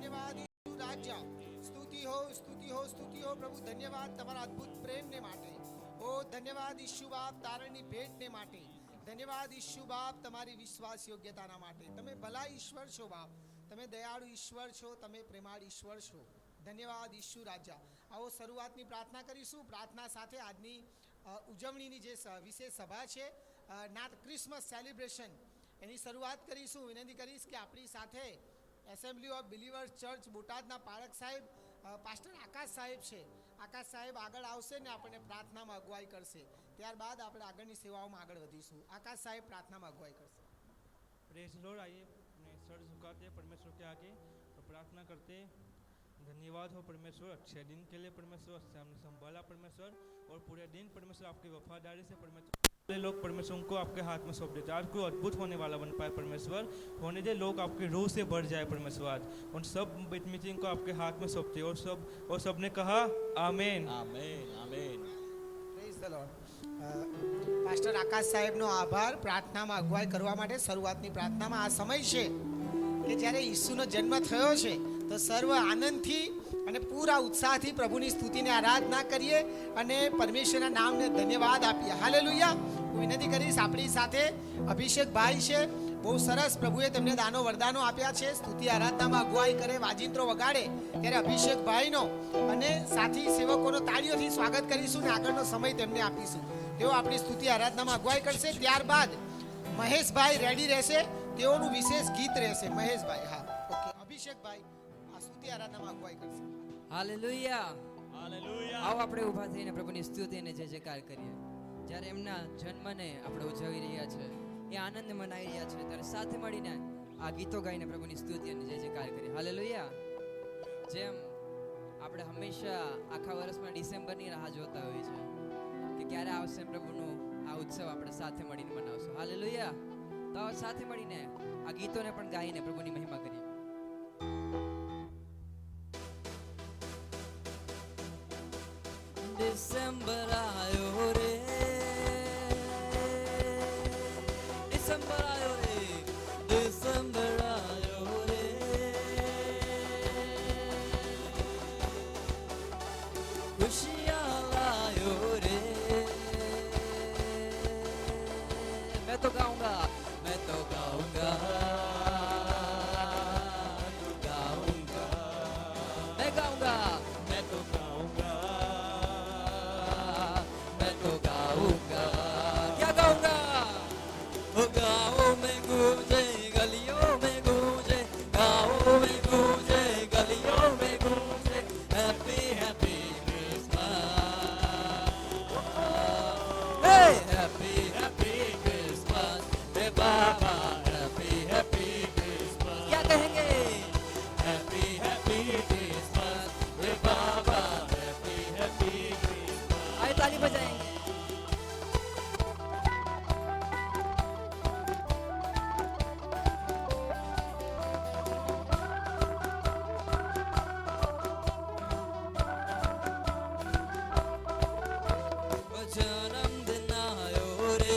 ધન્યવાદ ઈસુ રાજા. સ્તુતિ હો, સ્તુતિ હો, સ્તુતિ હો પ્રભુ. ધન્યવાદ તમારા અદ્ભુત પ્રેમને માટે. ઓ ધન્યવાદ ઈસુ બાપ તારણની ભેટને માટે. ધન્યવાદ ઈસુ બાપ તમારી વિશ્વાસ યોગ્યતાના માટે. તમે ભલા ઈશ્વર છો બાપ. તમે દયાળુ ઈશ્વર છો. તમે પ્રેમાળ ઈશ્વર છો. ધન્યવાદ ઈસુ રાજા. આવો શરૂઆતની પ્રાર્થના કરીશું. પ્રાર્થના સાથે આજની ઉજવણીની જે વિશેષ સભા છે, નાત ક્રિસમસ સેલિબ્રેશન, એની શરૂઆત કરીશું. વિનંતી કરીશ કે આપણી સાથે એસેમ્બલી ઓફ બિલીવર્સ ચર્ચ બોટાદના પાળક સાહેબ પાસ્ટર આકાશ સાહેબ છે. આકાશ સાહેબ આગળ આવશે ને આપણને પ્રાર્થનામાં અગુવાઈ કરશે. ત્યારબાદ આપણે આગળની સેવાઓમાં આગળ વધીશું. આકાશ સાહેબ પ્રાર્થનામાં અગુવાઈ કરશે. Praise Lord. आइए अपने सर झुकाते परमेश्वर के आगे तो प्रार्थना करते. धन्यवाद हो परमेश्वर, अच्छे दिन के लिए परमेश्वर, हमने संभाला परमेश्वर, और पूरे दिन परमेश्वर आपकी वफादारी से परमेश्वर लोग परमेश्वर उनको आपके हाथ में सौंप देते. आज को अद्भुत होने वाला बन पाए परमेश्वर. होने दे लोग आपके रूह से भर जाए परमेश्वर. आज उन सब मीटिंग को आपके हाथ में सौंपते. और सब ने कहा आमीन amen amen. Praise the Lord. Pastor Akash સાહેબનો આભાર પ્રાર્થનામાં અગુવાઈ કરવા માટે. શરૂઆતની પ્રાર્થનામાં આ સમય છે કે જ્યારે ઈસુનો જન્મ થયો છે તો સર્વ આનંદથી અને પૂરા ઉત્સાહથી પ્રભુની સ્તુતિને આરાધના કરીએ અને પરમેશ્વરના નામને ધન્યવાદ આપીએ. હાલેલુયા. હું વિનંતી કરીશ, આપણી સાથે અભિષેક ભાઈ છે. બહુ સરસ પ્રભુએ તેમને દાનો વરદાનો આપ્યા છે. સ્તુતિ આરાધનામાં અગુવાઈ કરે, વાજિંત્રો વગાડે, ત્યારે અભિષેક ભાઈનો અને સાથી સેવકોનો તાળીઓથી સ્વાગત કરીશું ને આગળનો સમય તેમને આપીશું. તેઓ આપણી સ્તુતિ આરાધનામાં અગુવાઈ કરશે. ત્યારબાદ મહેશભાઈ રેડી રહેશે. તેઓનું વિશેષ ગીત રહેશે. મહેશભાઈ, હા, ઓકે. અભિષેકભાઈ આ સ્તુતિ આરાધનામાં અગુવાઈ કરશે. હાલેલુયા. હાલેલુયા. આવો આપણે ઊભા થઈને પ્રભુની સ્તુતિ અને જય જયકાર કરીએ. જ્યારે એમના જન્મને આપણે ઉજવી રહ્યા છે, એ આનંદ મનાવી રહ્યા છે, ત્યારે સાથે મળીને આ ગીતો ગાઈને પ્રભુની સ્તુતિ અને જય જયકાર કરીએ. હાલેલુયા. જેમ આપણે હંમેશા આખા વર્ષમાં ડિસેમ્બરની રાહ જોતા હોઈએ છીએ કે ક્યારે આવશે પ્રભુનો આ ઉત્સવ આપણે સાથે મળીને મનાવશું. હાલેલુયા. તો સાથે મળીને આ ગીતોને પણ ગાઈને પ્રભુની મહિમા કરીએ. ડિસેમ્બર આયો રે, ડિસેમ્બર આયો રે, ડિસેમ્બર આયો રે, ખુશિયાँ લાયો રે. मैं तो गाऊंगा, मैं तो गाऊंगा, गाऊंगा, मैं गाऊंगा, मैं तो गाऊंगा, मैं तो गाऊंगा. क्या गाऊंगा? वो गाँव में गूंजे, गलियों में गूंजे, गाँव में गूंजे, गलियों में गूंजे, happy happy Christmas. Hey, happy happy Christmas, hey Baba, happy happy Christmas. क्या कहेंगे? Happy happy Christmas, hey Baba, happy happy Christmas. आइए ताली बजाएंगे. जन्मदिन आयो रे,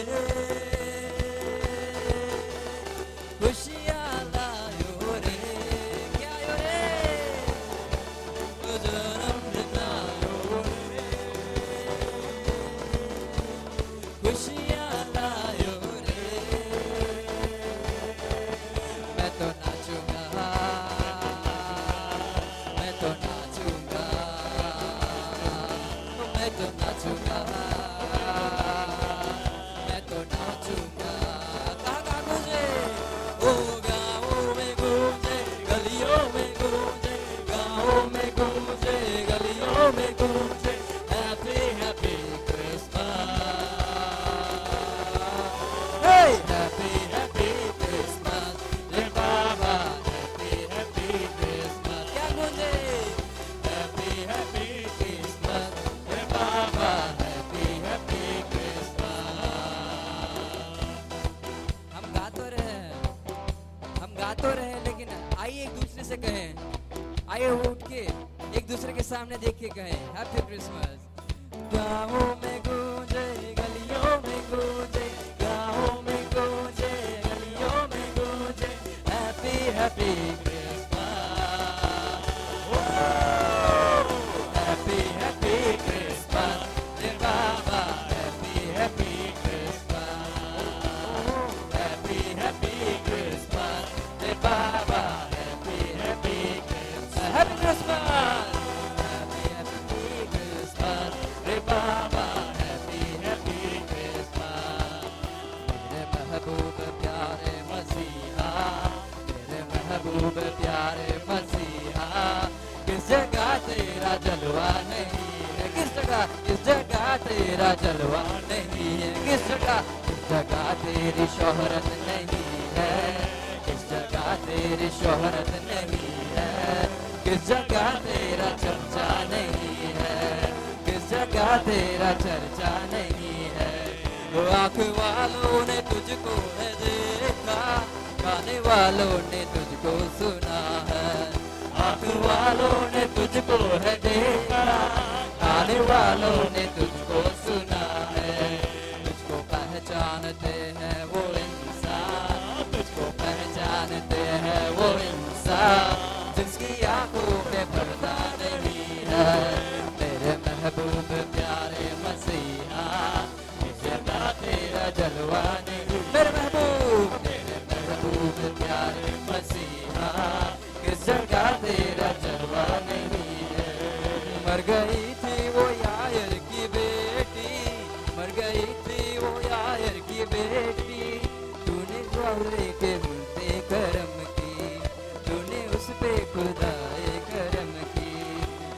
खुशियाँ लायो रे. क्या आयो रे? जन्मदिन आयो रे, खुशियाँ लायो रे. मैं तो नाचूंगा, मैं तो नाचूंगा, मैं तो नाचूंगा, मैं तो नाचूंगा. कहाँ कहाँ गूंजे? ओ गाँव में गूंजे, गलियों में गूंजे, गाँव में गूंजे, गलियों में गूंजे, हैप्पी हैप्पी क्रिसमस. हे हैप्पी हैप्पी क्रिसमस, हे बाबा, हैप्पी हैप्पी क्रिसमस. क्या गूंजे? हैप्पी हैप्पी क्रिसमस, हे बाबा, हैप्पी हैप्पी क्रिसमस. हम गा तो रहे, लेकिन आइए एक दूसरे से कहें. आइए उठ के एक दूसरे के सामने देख के कहें हैप्पी क्रिसमस. गाँवों में गूंजे, गलियों में गूंजे, गाँवों में गूंजे, गलियों में गूंजे, हैप्पी हैप्पी क्रिसमस. किस जगह तेरा जलवा नहीं है, किस जगह तेरी शोहरत नहीं है, किस जगह तेरी शोहरत नहीं है, किस जगह तेरा चर्चा नहीं है, किस जगह तेरा चर्चा नहीं है। वो आँख वालों ने तुझको है देखा, गाने वालों ने तुझको सुना है, आँख वालों ने तुझको है देखा, गाने वालों ने तुझको सुना है। तुझको पहचानते हैं वो इंसान, तुझको पहचानते हैं वो इंसान, जिसकी आंखों में पर्दा नहीं है। मेरे महबूब प्यारे मसीहा, किस जगह तेरा जलवा नहीं, मेरे महबूब प्यारे मसीहा, किस जगह तेरा जलवा नहीं है। मर गई थी वो यायर की बेटी, मर गई थी वो यायर की बेटी, तूने गौरे के उल्टे करम की, तूने उस पे खुदाए करम की।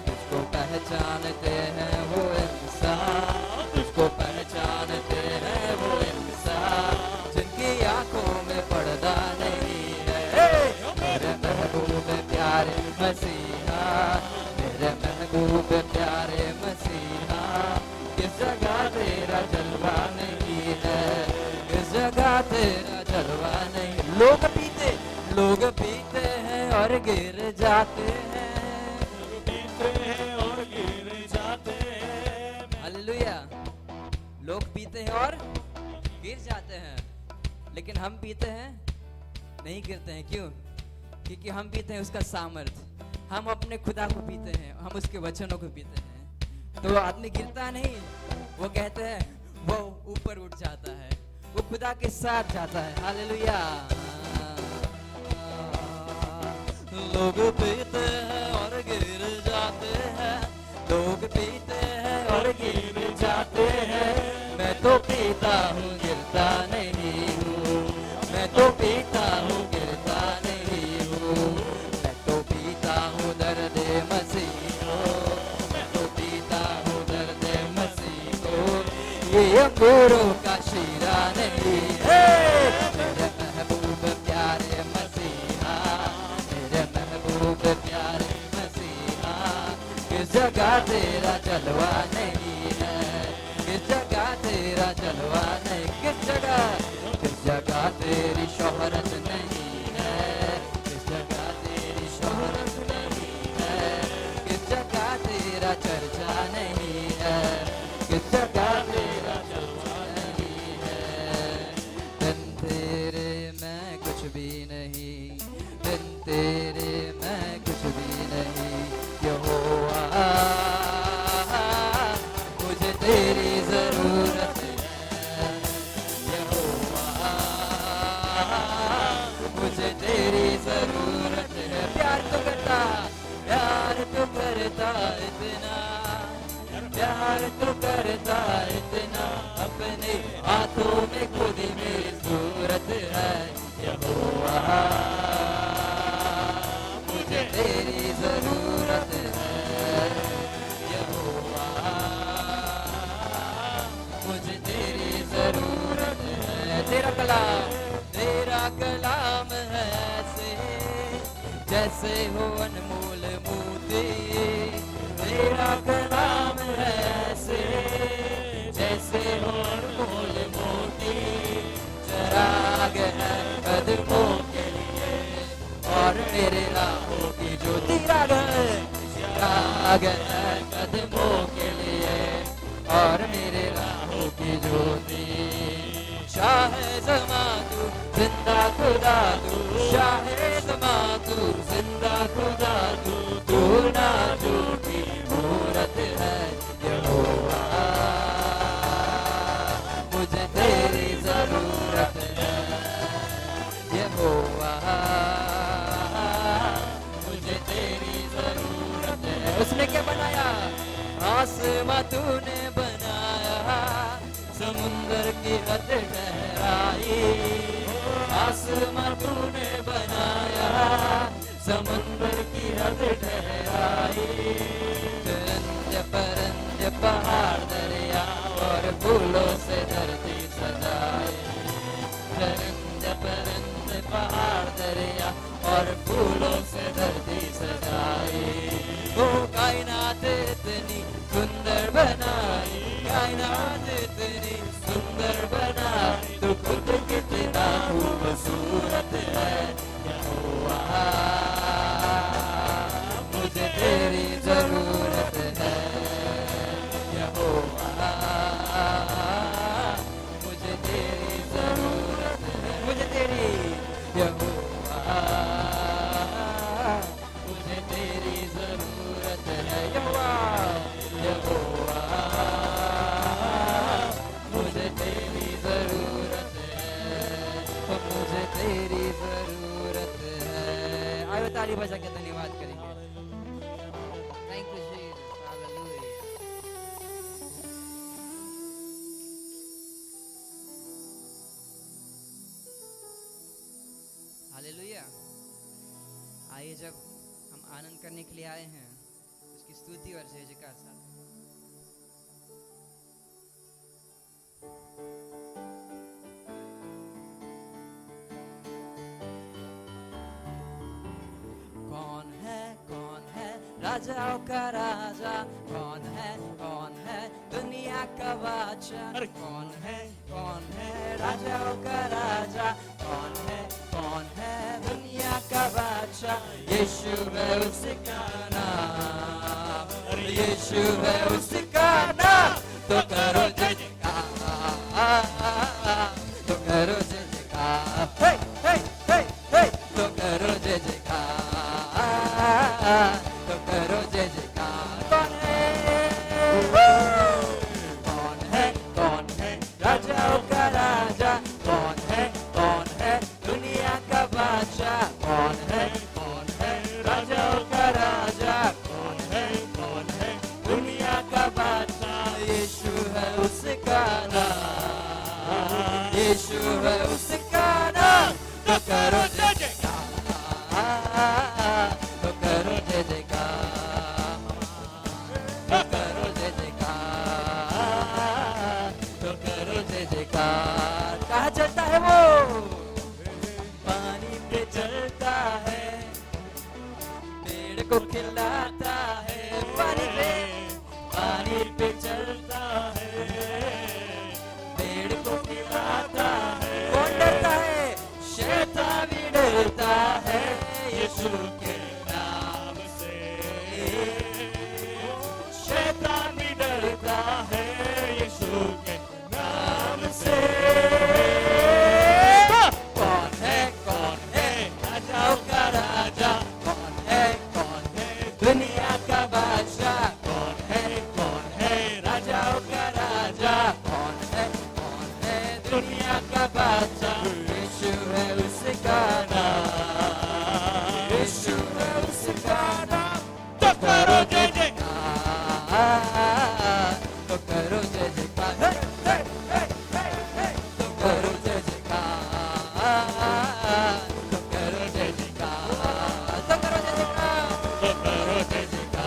तुझको पहचानते हैं वो इंसान, तुझको पहचानते हैं वो इंसान, जिनकी आंखों में पर्दा नहीं है। मेरे महबूब प्यारे मसीहा, मेरे महबूब प्यारे मसीहा, किस जगह तेरा जलवा नहीं है, किस जगह तेरा जलवा नहीं। लोग पीते हैं और गिर जाते हैं, पीते हैं और गिर जाते हैं। हालेलुया। लोग पीते हैं और गिर जाते हैं, लेकिन हम पीते हैं नहीं गिरते हैं। क्यों? क्योंकि हम पीते हैं उसका सामर्थ, हम अपने खुदा को पीते हैं, हम उसके वचनों को पीते हैं। तो आदमी गिरता नहीं, वो कहते हैं वो ऊपर उठ जाता है, वो खुदा के साथ जाता है। हालेलुया। लोग पीते हैं और गिर जाते हैं, लोग पीते हैं और गिर जाते हैं, मैं तो पीता हूँ गिरता नहीं हूँ, मैं तो पीता हूँ गिरता नहीं हूँ, मैं तो पीता हूँ दर्द मसीह को, मैं तो पीता हूँ दर्द मसीह को, ये अंगूरों का शीरा नहीं है। मेरे महबूब प्यारे मसीहा, मेरे महबूब प्यारे मसीहा, किस जगह तेरा जलवा नहीं है, किस जगह तेरा जलवा नहीं, किस जगह तेरी शोहरत नहीं है, किस जगह तेरी शोहरत नहीं है, किस जगह तेरा चर्चा नहीं है, किस जगह तेरा चर्चा नहीं है। बिन तेरे मैं कुछ भी नहीं, बिन तेरे मैं कुछ भी नहीं, यहोवा मुझे तेरी जरूरत है, यहोवा मुझे तेरी जरूरत है। प्यार तो करता इतना, प्यार तो करता इतना, अपने हाथों में खुद ही मेरी सूरत है, यहोवा मुझे तेरी जरूरत है, यहोवा मुझे तेरी जरूरत है। तेरा कलाम है ऐसे जैसे हो अनमोल मोती, तेरा कलाम है ऐसे जैसे हो अनमोल मोती, चराग है कदमों के लिए और मेरे राहों की ज्योति, चराग है कदमों के लिए और मेरे राहों की ज्योति। शाहे ज़मा तू जिंदा खुदा तू, शाहे ज़मा तू जिंदा खुदा तू, तू ना झूठी मूरत है, यहोवा मुझे तेरी जरूरत है, यहोवा मुझे तेरी जरूरत है। उसने क्या बनाया? आसमां तूने बनाया, समुंदर की हद ठहराई, आसमां तूने बनाया, समुंदर की हद ठहराई, पहाड़ दरिया और फूलों से धरती सजाए। चरंद परंद पहाड़ दरिया और फूलों से धरती सजाए। वो कायनात इतनी सुंदर बनाई, कायनात इतनी सुंदर बनाई, तो खुद कितना खूबसूरत है यहोवा। मुझे तेरी जरूरत है यहोवा, मुझे तेरी जरूरत है, मुझे तेरी यहोवा, मुझे तेरी जरूरत है यहोवा, यहोवा, मुझे तेरी जरूरत है, मुझे तेरी जरूरत है। आयो ताली बजा के धन्यवाद करेंगे। Thank you Jesus, hallelujah. Hallelujah. आइए, जब हम आनंद करने के लिए आए हैं, उसकी स्तुति और जय जयकार साथ कौन है राजाओं का राजा, कौन है दुनिया का बादशाह, कौन है राजाओं का राजा, कौन है दुनिया का बादशाह। यीशु है उसका नाम, यीशु है उसका नाम, तो करो जय जयकार, तो करो जय जयकार, हे हे हे हे, तो करो जय जयकार, तो करो जय जयकार। कौन है राजाओं का राजा, कौन है दुनिया का बादशाह, कौन है राजाओं का राजा, कौन है दुनिया का बादशाह। यीशु है उसका नाम, यीशु है उसका नाम, तो करो जय जयकार, तो करो जय जयकार, तो करो जय जयकार, तो करो जय जयकार। कहाँ चलता है वो? पानी पे चलता है, पेड़ को खिलाता है, पानी पे चलता है, पेड़ को खिलाता है। कौन डरता है? शैतान भी डरता है यीशु के नाम से, शैतान भी डरता है यीशु के नाम से। कौन है राजाओं का राजा, कौन है दुनिया का बादशाह, कौन है राजाओं का राजा, कौन है दुनिया का बादशाह। यीशु है उसका नाम, यीशु है उसका नाम, तो करो जय जयकार, तो करो जय जयकार, हे हे हे हे हे, तो करो जय जयकार, तो करो जय जयकार, तो करो जय जयकार, तो करो जय जयकार,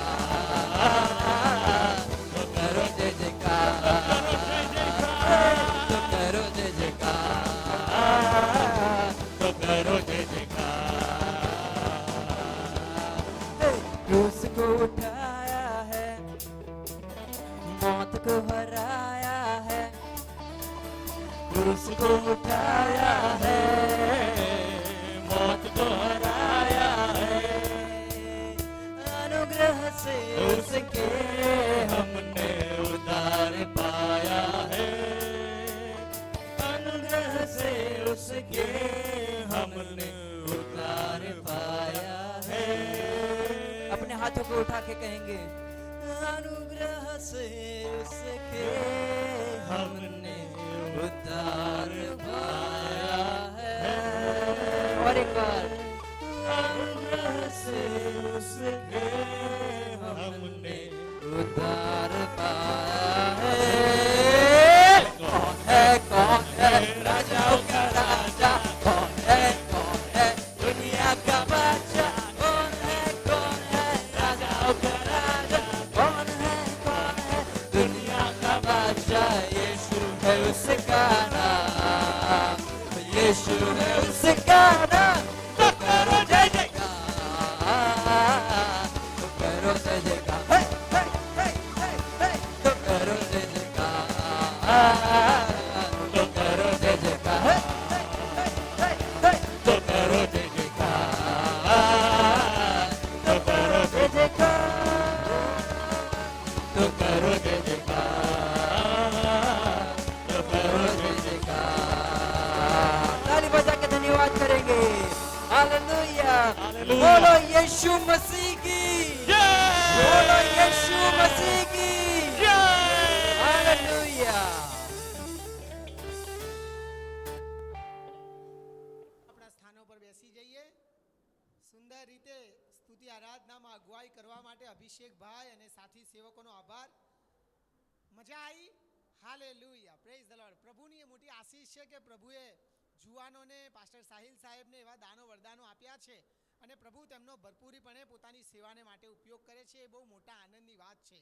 तो करो जय जयकार, तो करो जय जयकार, तो करो जय जयकार। क्रूस को उठाया है, मौत को हराया है, क्रूस को उठाया है, मौत को हराया है। अनुग्रह से उसके हमने उद्धार पाया है, अनुग्रह से उसके हमने उद्धार पाया है। अपने हाथों को उठा के कहेंगे, अनुग्रह से उसके हमने उद्धार पाया है। और एक बार, अनुग्रह से उसके हमने उद्धार पाया है। कौन है राजाओं का राजा, कौन है दुनिया का बादशाह, कौन है राजाओं का राजा, कौन है बोलो यीशु मसीह की, बोलो यीशु मसीह की। हालेलुया। આપણા સ્થાનો પર બેસી જઈએ. સુંદર રીતે સ્તુતિ આરાધનામાં અગુવાઈ કરવા માટે અભિષેકભાઈ અને સાથી સેવકોનો આભાર. મજા આવી? Hallelujah, praise the lord. પ્રભુની એ મોટી આશીષ છે કે પ્રભુએ જુવાનોને, પાસ્ટર સાહિલ સાહેબને એવા દાનો વરદાનો આપ્યા છે અને પ્રભુ તેમનો ભરપૂરીપણે પોતાની સેવાને માટે ઉપયોગ કરે છે. એ બહુ મોટા આનંદની વાત છે.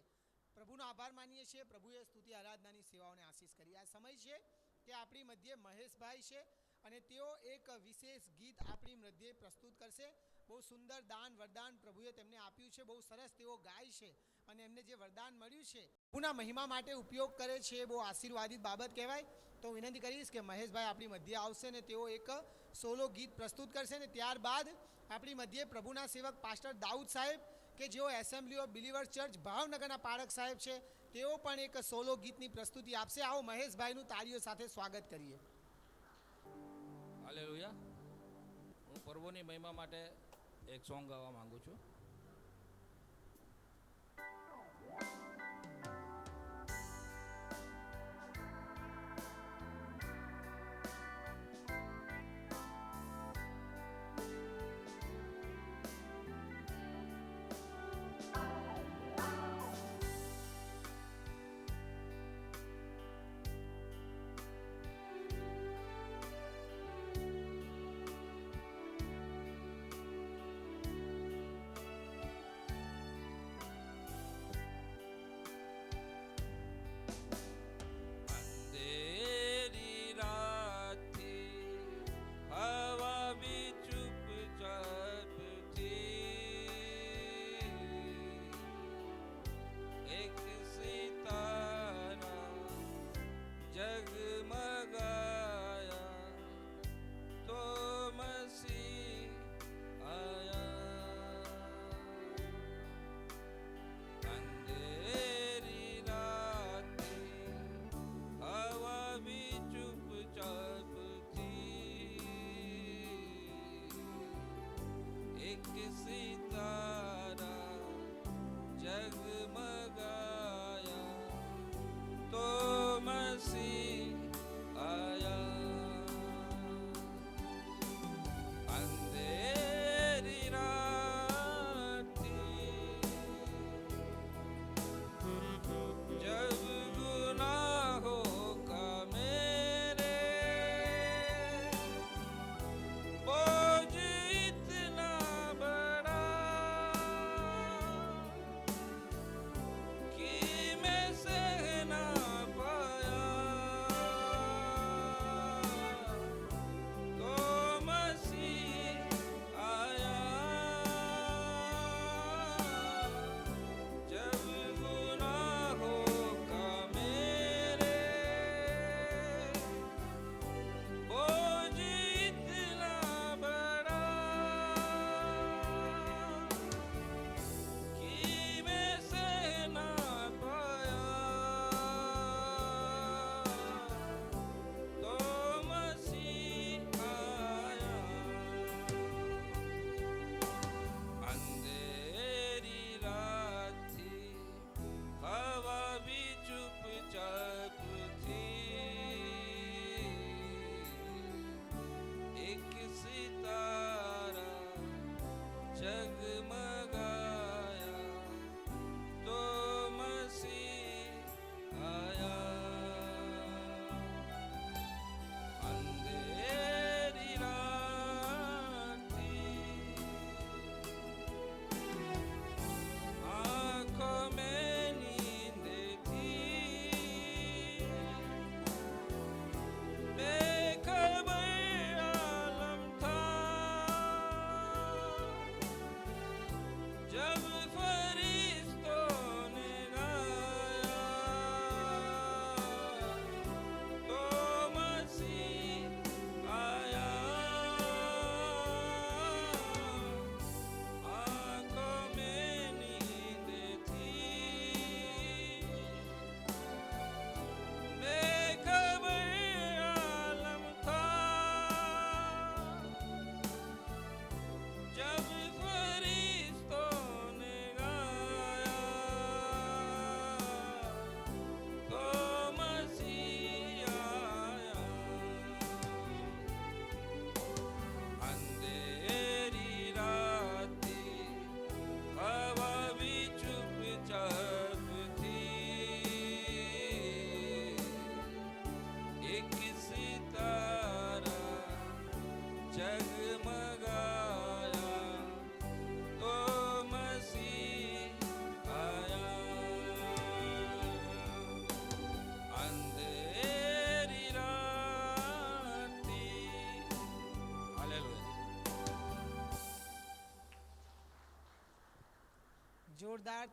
પ્રભુનો આભાર માનીએ છીએ. પ્રભુએ સ્તુતિ આરાધનાની સેવાઓને આશીષ કરી. આ સમય છે કે આપણી મધ્યે મહેશભાઈ છે અને તેઓ એક વિશેષ ગીત આપણી મધ્યે પ્રસ્તુત કરશે. બહુ સુંદર દાન વરદાન પ્રભુએ તેમને આપ્યું છે. બહુ સરસ તેઓ ગાય છે અને એમને જે વરદાન મળ્યું છે પ્રભુના મહિમા માટે ઉપયોગ કરે છે. એ બહુ આશીર્વાદિત બાબત કહેવાય. તો વિનંતી કરીશ કે મહેશભાઈ આપણી મધ્યે આવશે ને તેઓ એક સોલો ગીત પ્રસ્તુત કરશે ને ત્યારબાદ આપણી મધ્યે પ્રભુના સેવક પાસ્ટર દાઉદ સાહેબ કે જેઓ એસેમ્બલી ઓફ બિલીવર્સ ચર્ચ ભાવનગરના પાળક સાહેબ છે, તેઓ પણ એક સોલો ગીતની પ્રસ્તુતિ આપશે. આવો મહેશભાઈનું તાળીઓ સાથે સ્વાગત કરીએ. હાલેલુયા. હું પર્વોની મહિમા માટે એક સોંગ ગાવા માંગુ છું.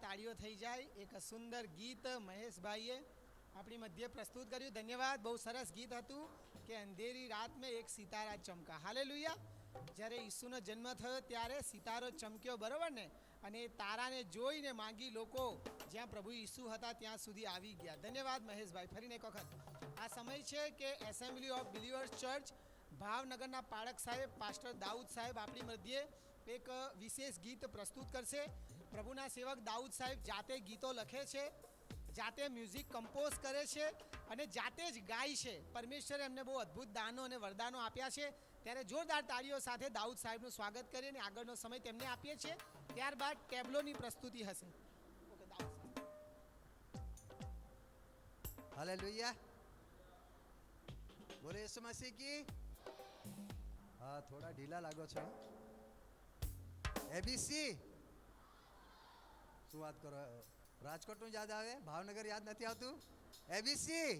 તાળીઓ થઈ જાય. એક સુંદર ગીત મહેશભાઈએ આપણી મધ્યે પ્રસ્તુત કર્યું. ધન્યવાદ. બહુ સરસ ગીત હતું કે અંધેરી રાત મેં એક સિતારા ચમકા. હાલેલુયા. જ્યારે ઈસુનો જન્મ થયો ત્યારે સિતારો ચમક્યો, બરોબર ને? અને એ તારાને જોઈને માંગી લોકો જ્યાં પ્રભુ ઈસુ હતા ત્યાં સુધી આવી ગયા. ધન્યવાદ મહેશભાઈ. ફરીને એક વખત આ સમય છે કે એસેમ્બલી ઓફ બિલીવર્સ ચર્ચ ભાવનગરના પાળક સાહેબ પાસ્ટર દાઉદ સાહેબ આપણી મધ્યે એક વિશેષ ગીત પ્રસ્તુત કરશે. પ્રભુના સેવક દાઉદ સાહેબ જાતે ગીતો લખે છે, જાતે મ્યુઝિક કમ્પોઝ કરે છે અને જાતે જ ગાય છે. પરમેશ્વરે એમને બહુ અદ્ભુત દાનો અને વરદાનો આપ્યા છે. ત્યારે જોરદાર તાળીઓ સાથે દાઉદ સાહેબનું સ્વાગત કરીને આગળનો સમય તેમને આપીએ છીએ. ત્યારબાદ ટેબ્લોની પ્રસ્તુતિ હશે. ઓકે, દાઉદ સાહેબ. हालेलुया, बोले यीशु मसीह की. हाँ, थोड़ा ढीला लागो છો. એબીસી શું વાત કરો? રાજકોટનું યાદ આવે, ભાવનગર યાદ નથી આવતું? એબીસી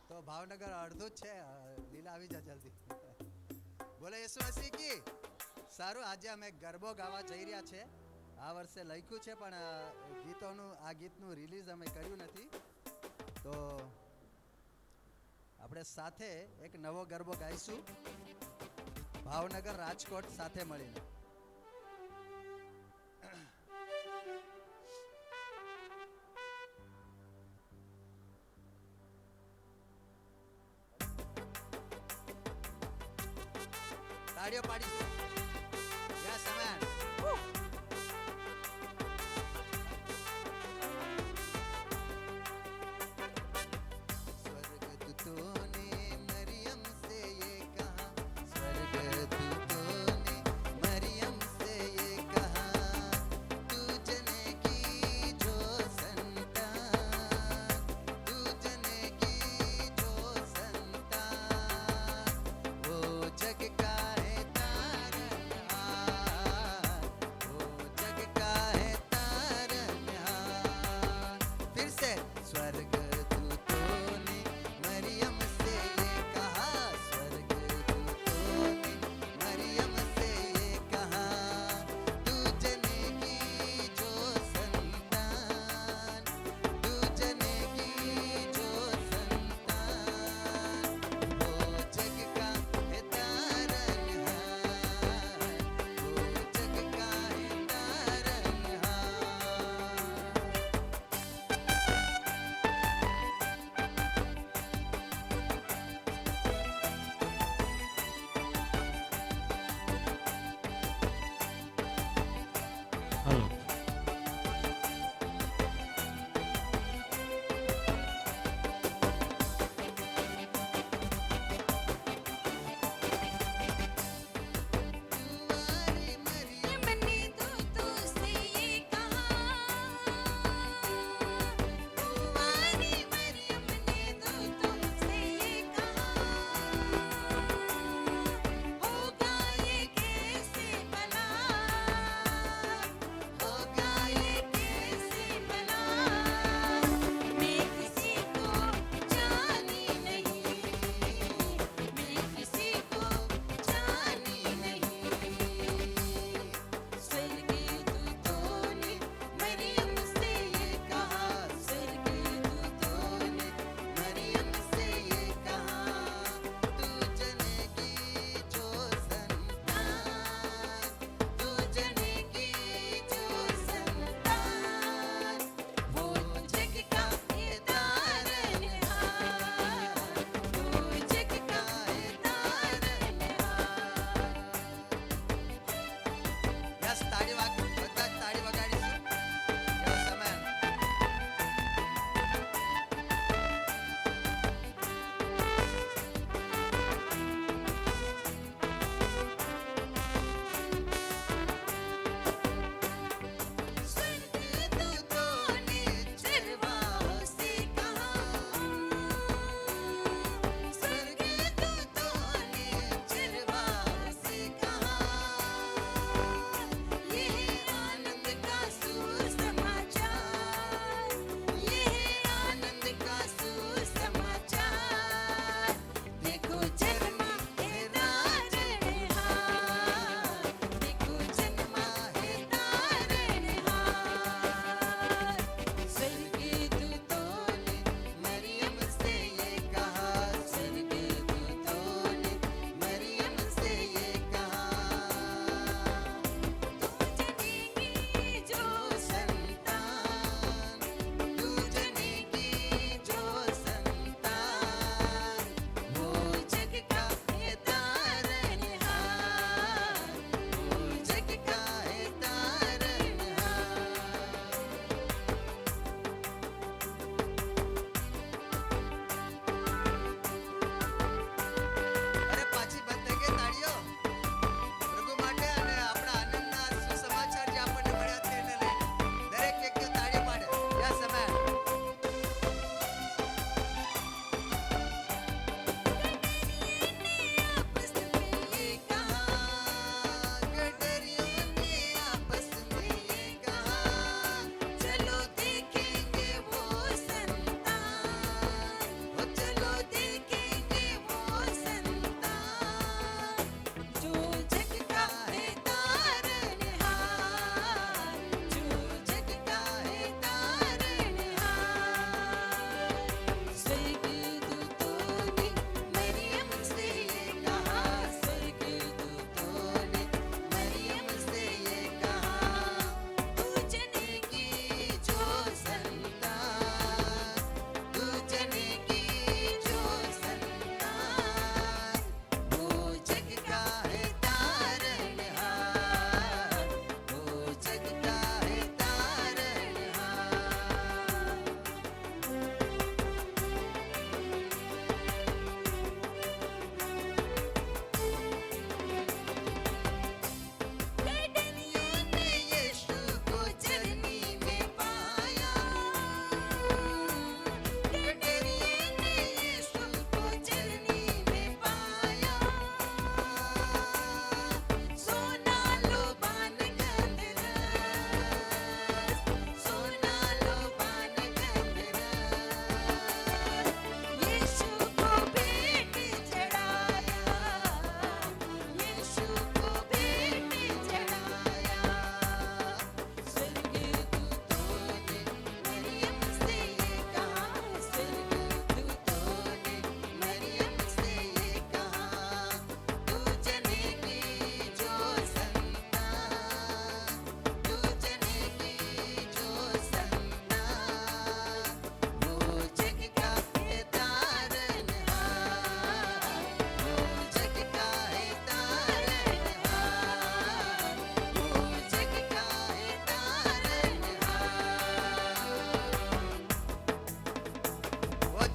તો ભાવનગર અડધું જ છે. લીલા આવી જા જલ્દી. બોલે યીશુ મસીહ કી. સારું, આજે અમે ગરબો ગાવા જઈ રહ્યા છે. આ વર્ષે લખ્યું છે પણ આ ગીતનું રિલીઝ અમે કર્યું નથી. તો આપણે સાથે એક નવો ગરબો ગાઈશું ભાવનગર રાજકોટ સાથે મળીને. તાળીઓ પાડીશું. Yes man. हो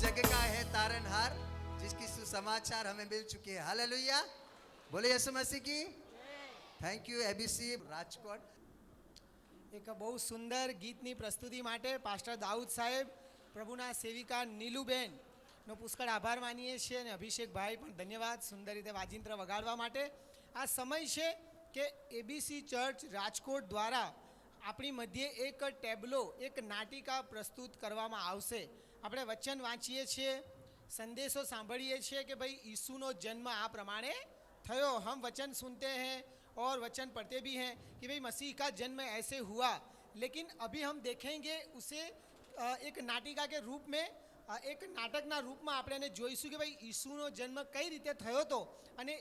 जग का है तारनहार जिसकी सुसमाचार हमें मिल चुके हैं। हालेलुया, बोले यीशु मसीह की। Thank you ABC Rajkot. એક બહુ સુંદર ગીતની પ્રસ્તુતિ માટે પાસ્ટર દાઉદ સાહેબ, પ્રભુના સેવિકા નીલુબેનનો પુષ્કળ આભાર માનીએ છીએ અને અભિષેકભાઈ પણ ધન્યવાદ સુંદર રીતે વાજિંત્ર વગાડવા માટે। આ સમય છે કે એબીસી ચર્ચ રાજકોટ દ્વારા આપણી મધ્યે એક ટેબ્લો, એક નાટિકા પ્રસ્તુત કરવામાં આવશે। આપણે વચન વાંચીએ છીએ, સંદેશો સાંભળીએ છીએ કે ભાઈ ઈસુનો જન્મ આ પ્રમાણે થયો। हम वचन सुनते हैं और वचन पढ़ते भी हैं कि भाई मसीह का जन्म ऐसे हुआ, लेकिन अभी हम देखेंगे उसे एक नाटिका के रूप में, एक नाटकના રૂપમાં આપણે એને જોઈશું કે ભાઈ ઈસુનો જન્મ કઈ રીતે થયો હતો અને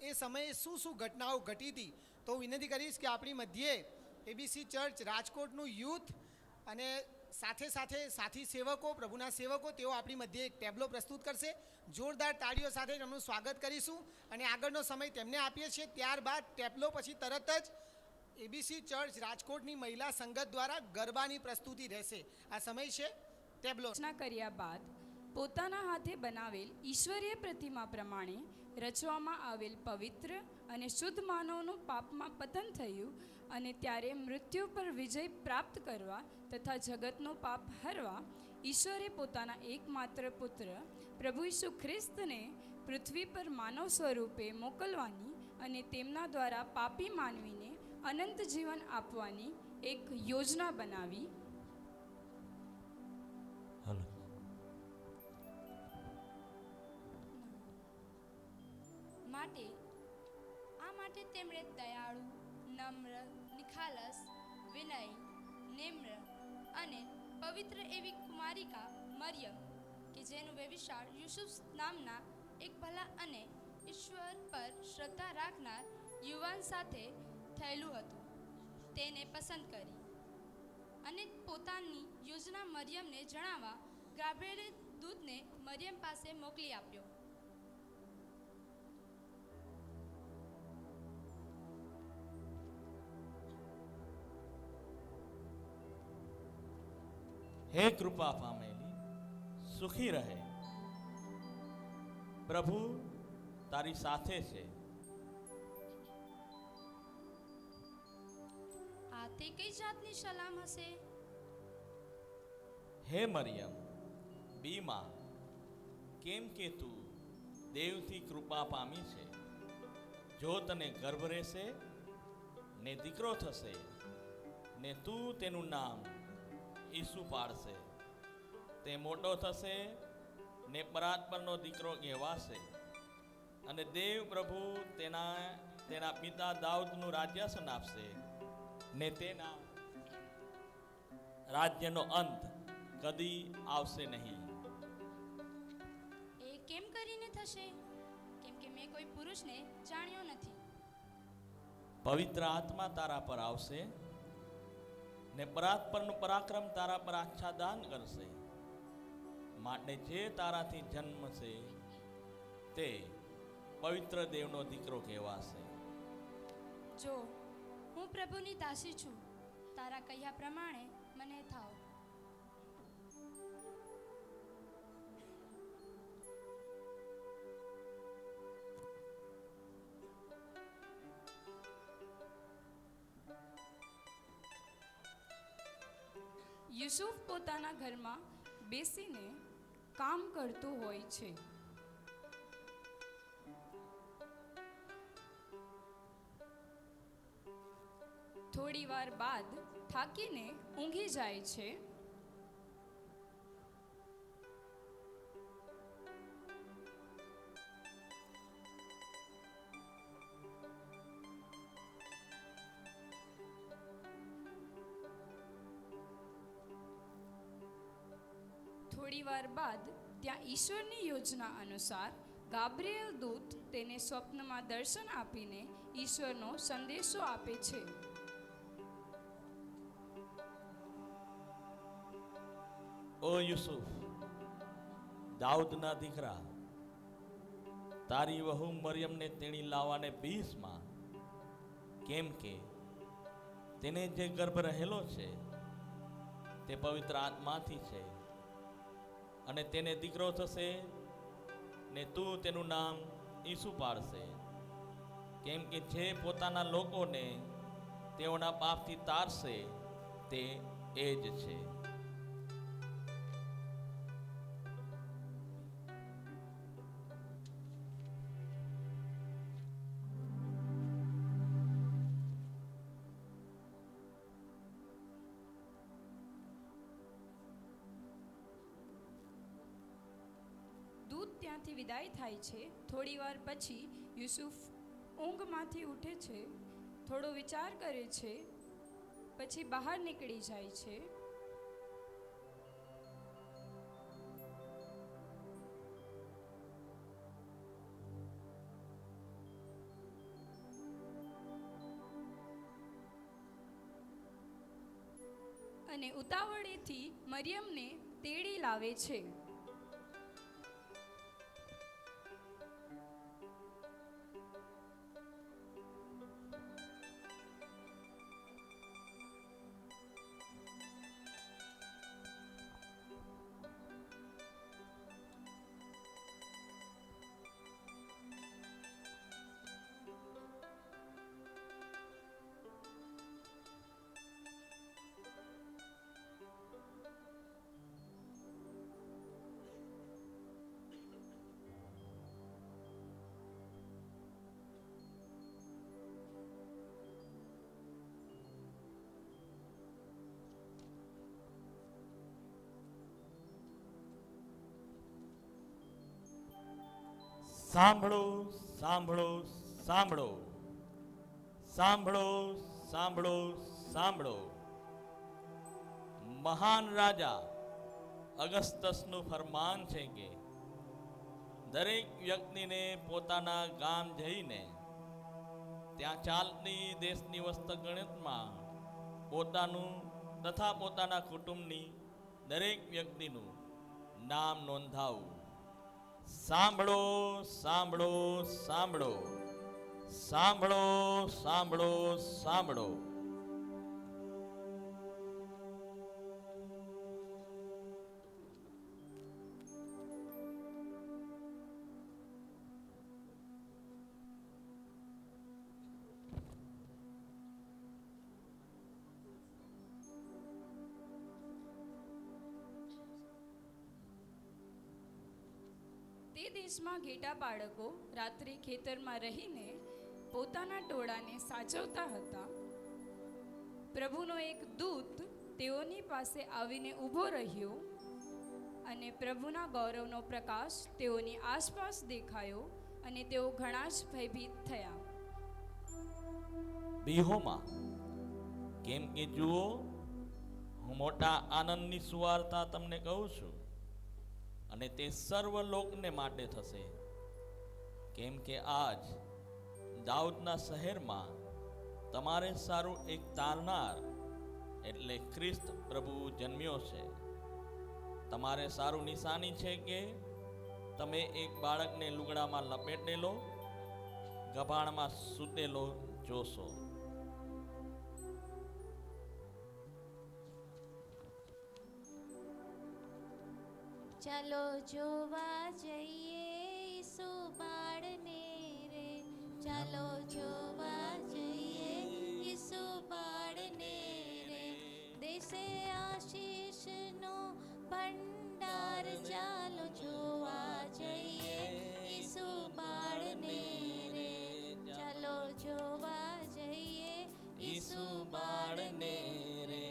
એ સમયે શું શું ઘટનાઓ ઘટી હતી। તો હું વિનંતી કરીશ કે આપણી મધ્યે એબીસી ચર્ચ રાજકોટનું યુથ અને સાથે સાથે સાથી સેવકો, પ્રભુના સેવકો, તેઓ આપણી મધ્યે એક ટેબ્લો પ્રસ્તુત કરશે। જોરદાર તાળીઓ સાથે તેમનું સ્વાગત કરીશું અને આગળનો સમય તેમને આપીએ છીએ। ત્યારબાદ ટેબ્લો પછી તરત જ એબીસી ચર્ચ રાજકોટની મહિલા સંગત દ્વારા ગરબાની પ્રસ્તુતિ રહેશે। આ સમય છે ટેબ્લો। રચના કર્યા બાદ પોતાના હાથે બનાવેલ ઈશ્વરીય પ્રતિમા પ્રમાણે રચવામાં આવેલ પવિત્ર અને શુદ્ધ માનવનું પાપમાં પતન થયું અને ત્યારે મૃત્યુ પર વિજય પ્રાપ્ત કરવા તથા જગતનો પાપ હરવા ઈશ્વરે પોતાના એકમાત્ર પુત્ર પ્રભુ ઈસુ ખ્રિસ્તને પૃથ્વી પર માનવ સ્વરૂપે મોકલવાની અને તેમના દ્વારા પાપી માનવીને અનંત જીવન આપવાની એક યોજના બનાવી। હલો માટે તેમણે દયાળુ, નમ્ર, નિખાલસ, વિનય, નિમ્ર અને પવિત્ર એવી કુમારિકા મરિયમ કે જેનું વ્યભિચાર યુસુફ નામના એક ભલા અને ઈશ્વર પર શ્રદ્ધા રાખનાર યુવાન સાથે થયેલું હતું, તેને પસંદ કરી અને પોતાની યોજના મરિયમને જણાવવા ગાબ્રિએલે દૂતને મરિયમ પાસે મોકલી આપ્યો। હે કૃપા પામેલી, સુખી રહે, પ્રભુ તારી સાથે છે। આ તે કઈ જાતની સલામ હશે? હે મરિયમ, બીમા, કેમ કે તું દેવથી કૃપા પામી છે। જો તને ગર્ભ રહેશે ને દીકરો થશે ને તું તેનું નામ ઈસુ પાડશે। તે મોટો થશે ને પરાત્પરનો દીકરો કહેવાશે અને દેવ પ્રભુ તેના પિતા દાઉદનું રાજ્યાસન આપશે ને તેના રાજ્યનો અંત કદી આવશે નહીં। એ કેમ કરીને થશે? કેમ કે મેં કોઈ પુરુષને જાણ્યો નથી। પવિત્ર આત્મા તારા પર આવશે ને પરાત્પરનું પરાક્રમ તારા પર આચ્છાદન કરશે, માટે જે તારાથી જન્મશે તે પવિત્ર દેવનો દીકરો કહેવાશે। જો હું પ્રભુની દાસી છું, તારા કહ્યા પ્રમાણે મને થાવ। યુસુફ પોતાના ઘરમાં બેસીને કામ કરતો હોય છે। થોડી વાર બાદ થાકીને ઊંઘી જાય છે। થોડી વાર બાદ ત્યાં ઈશ્વરની યોજના અનુસાર ગાબ્રિએલ દૂત તેને સ્વપ્નમાં દર્શન આપીને ઈશ્વરનો સંદેશો આપે છે। ઓ યુસુફ, દાઉદના દીકરા, તારી વહુ મરિયમને તેણી લાવવાને બીસમાં, કેમ કે તેને જે ગર્ભ રહેલો છે તે પવિત્ર આત્માથી છે અને અને તેને દીકરો થશે ને તું તેનું નામ ઈસુ પાડશે, કેમ કે જે પોતાના લોકોને તેઓના પાપથી તારશે તે એ જ છે. દૂત ત્યાંથી વિદાય થાય છે. થોડી વાર પછી યુસુફ ઊંઘમાંથી ઉઠે છે, થોડો વિચાર કરે છે, પછી બહાર નીકળી જાય છે. અને ઉતાવળેથી મરિયમને તેડી લાવે છે. સાંભળો, સાંભળો, સાંભળો, સાંભળો, સાંભળો, સાંભળો. મહાન રાજા અગસ્તસનું ફરમાન છે કે દરેક વ્યક્તિને પોતાના ગામ જઈને ત્યાં ચાલતી દેશની વસ્તુગણિતમાં પોતાનું તથા પોતાના કુટુંબની દરેક વ્યક્તિનું નામ નોંધાવવું. સાંભળો, સાંભળો, સાંભળો, સાંભળો, સાંભળો, સાંભળો. તે દેશમાં ઘેટા બાળકો રાત્રે ખેતરમાં રહીને પોતાના ટોળાને સાચવતા હતા. પ્રભુનો એક દૂત તેઓની પાસે આવીને ઊભો રહ્યો અને પ્રભુના ગૌરવનો પ્રકાશ તેઓની આસપાસ દેખાયો અને તેઓ ઘણા જ ભયભીત થયા. બીહોમાં, કેમ કે જુઓ, હું મોટા આનંદની સુવાર્તા તમને કહું છું, અને તે સર્વ લોકને માટે થશે, કેમ કે આજ દાઉદના શહેરમાં તમારે સારું એક તારનાર એટલે ખ્રિસ્ત પ્રભુ જન્મ્યો છે. તમારે સારું નિશાની છે કે તમે એક બાળકને લુગડામાં લપેટેલો ગભાણમાં સૂતેલો જોશો. ચાલો જોવા જઈએ ઈસુ બાળને રે, ચાલો જોવા જઈએ ઈસુ બાળને રે. દેશે આશીષનો ભંડાર, ચાલો જોવા જઈએ ઈસુ બાળને રે, ચાલો જોવા જઈએ ઈસુ બાળને રે.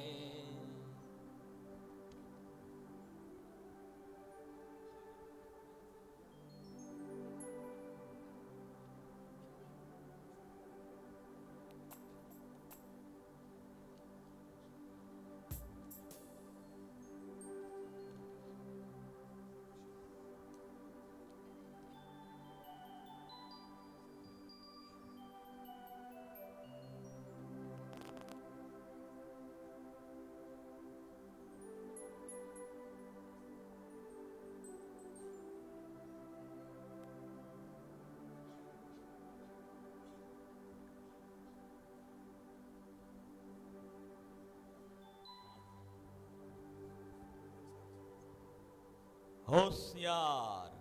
હોશિયાર,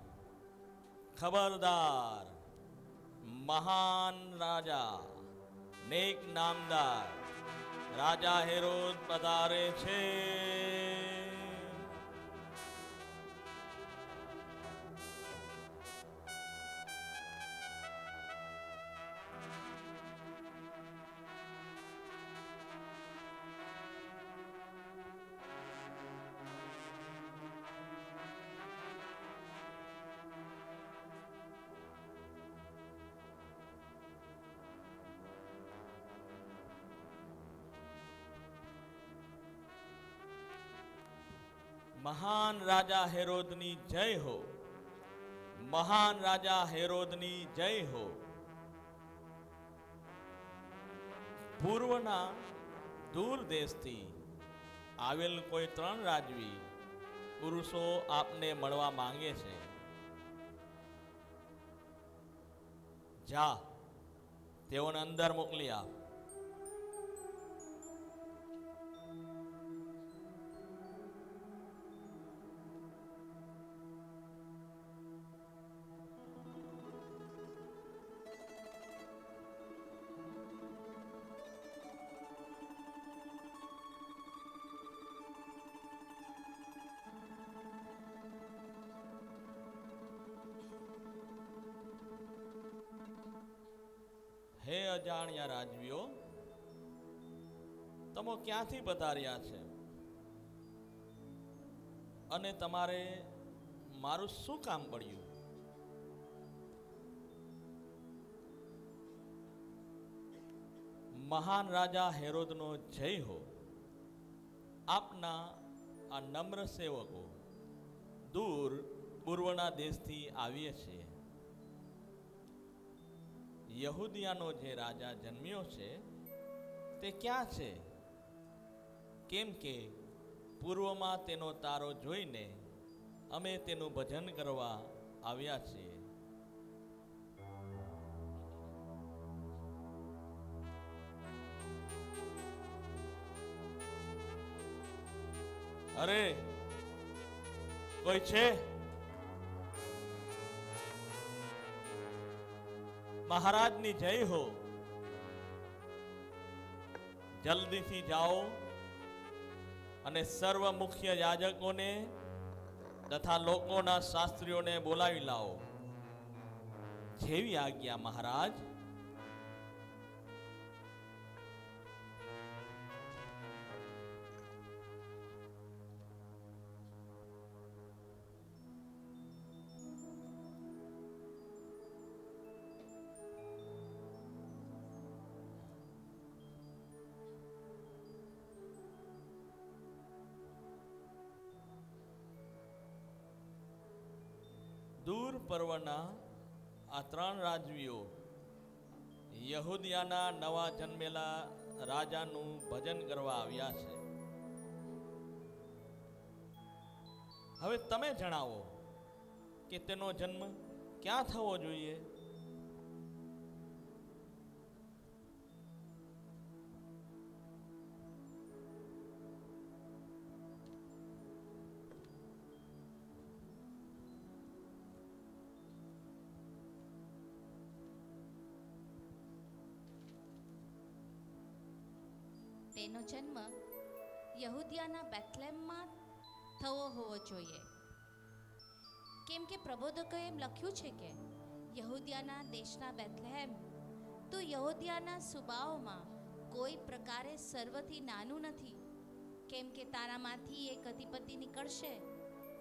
ખબરદાર, મહાન રાજા, નેક નામદાર રાજા હેરોદ પધારે છે. મહાન રાજા હેરોદની જય હો, મહાન રાજા હેરોદની જય હો. પૂર્વના દૂર દેશથી આવેલ કોઈ 3 રાજવી પુરુષો આપને મળવા માંગે છે. જા, તેઓને અંદર મોકલી આપ. હે અજાણ્યા રાજવીઓ, તમે ક્યાંથી પધાર્યા છે અને તમારે મારું શું કામ પડ્યું? મહાન રાજા હેરોદનો જય હો. આપના આ નમ્ર સેવકો દૂર પૂર્વના દેશથી આવીએ છીએ. યહૂદિયાનો જે રાજા જન્મ્યો છે તે ક્યાં છે? કેમ કે પૂર્વમાં તેનો તારો જોઈને અમે તેનું ભજન કરવા આવ્યા છીએ. અરે, કોઈ છે? મહારાજની જય હો. જલ્દીથી જાઓ અને સર્વ મુખ્ય યાજકોને તથા લોકોના શાસ્ત્રીઓને બોલાવી લાવો. જેવી આજ્ઞા મહારાજ. દૂર પર્વના આ 3 રાજવીઓ યહૂદિયાના નવા જન્મેલા રાજાનું ભજન કરવા આવ્યા છે. હવે તમે જણાવો કે તેનો જન્મ ક્યાં થવો જોઈએ? તેનો જન્મ યહૂદિયાના બેથલેહમમાં થવો હોવો જોઈએ. કેમ કે પ્રબોધકોએ એમ લખ્યું છે કે યહૂદિયાના દેશના બેથલેહેમ તો યહૂદિયાના સુબાઓમાં કોઈ પ્રકારે સર્વથી નાનું નથી. કેમ કે તારામાંથી એક અધિપતિ નીકળશે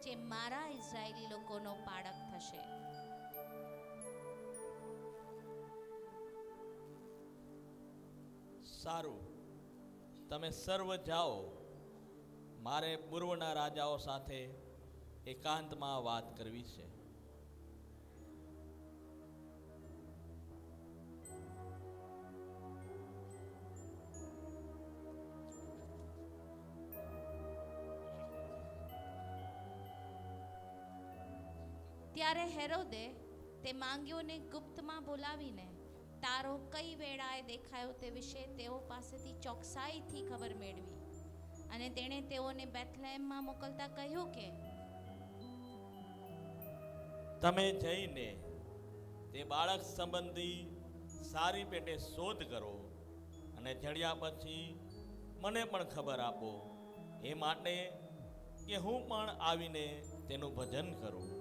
જે મારા ઇઝરાયેલી લોકોનો પાળક થશે. સારું, તમે સર્વ જાઓ. મારે પૂર્વના રાજાઓ સાથે એકાંતમાં વાત કરવી છે. ત્યારે હેરોદે તે માંગ્યોને ગુપ્તમાં બોલાવીને તારો કઈ વેળાએ દેખાયો તે વિશે તેઓ પાસેથી ચોકસાઈથી ખબર મેળવી અને તેણે તેઓને બેથલેહમમાં મોકલતા કહ્યું કે તમે જઈને તે બાળક સંબંધી સારી પેટે શોધ કરો અને જડ્યા પછી મને પણ ખબર આપો, એ માટે કે હું પણ આવીને તેનું ભજન કરું.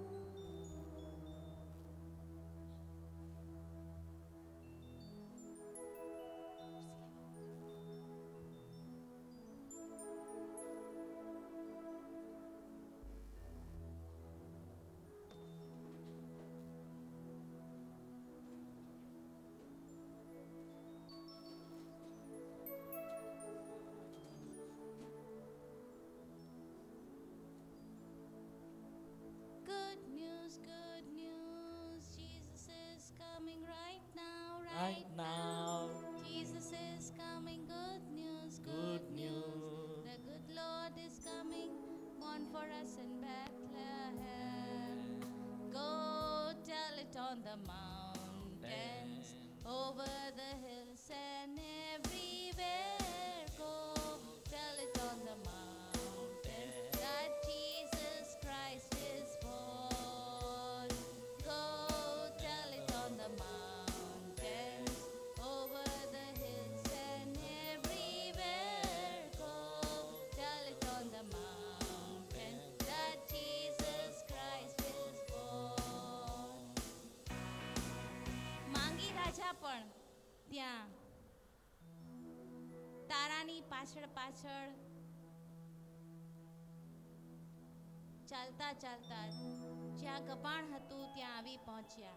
Good news, Jesus is coming right now, Right now. Jesus is coming, good news, Good news. The good Lord is coming, born for us in Bethlehem. Go tell it on the mountains, over the hills and everywhere. Go tell it on the mountains that Jesus Christ is born. Go tell it on the mountains, over the hills and everywhere. Go tell it on the mountains that Jesus Christ is born. માંગી રાજા પણ ત્યાં તારાની પાછળ પાછળ ચાલતા ચાલતા જ્યાં ગબાણ હતું ત્યાં આવી પહોંચ્યા.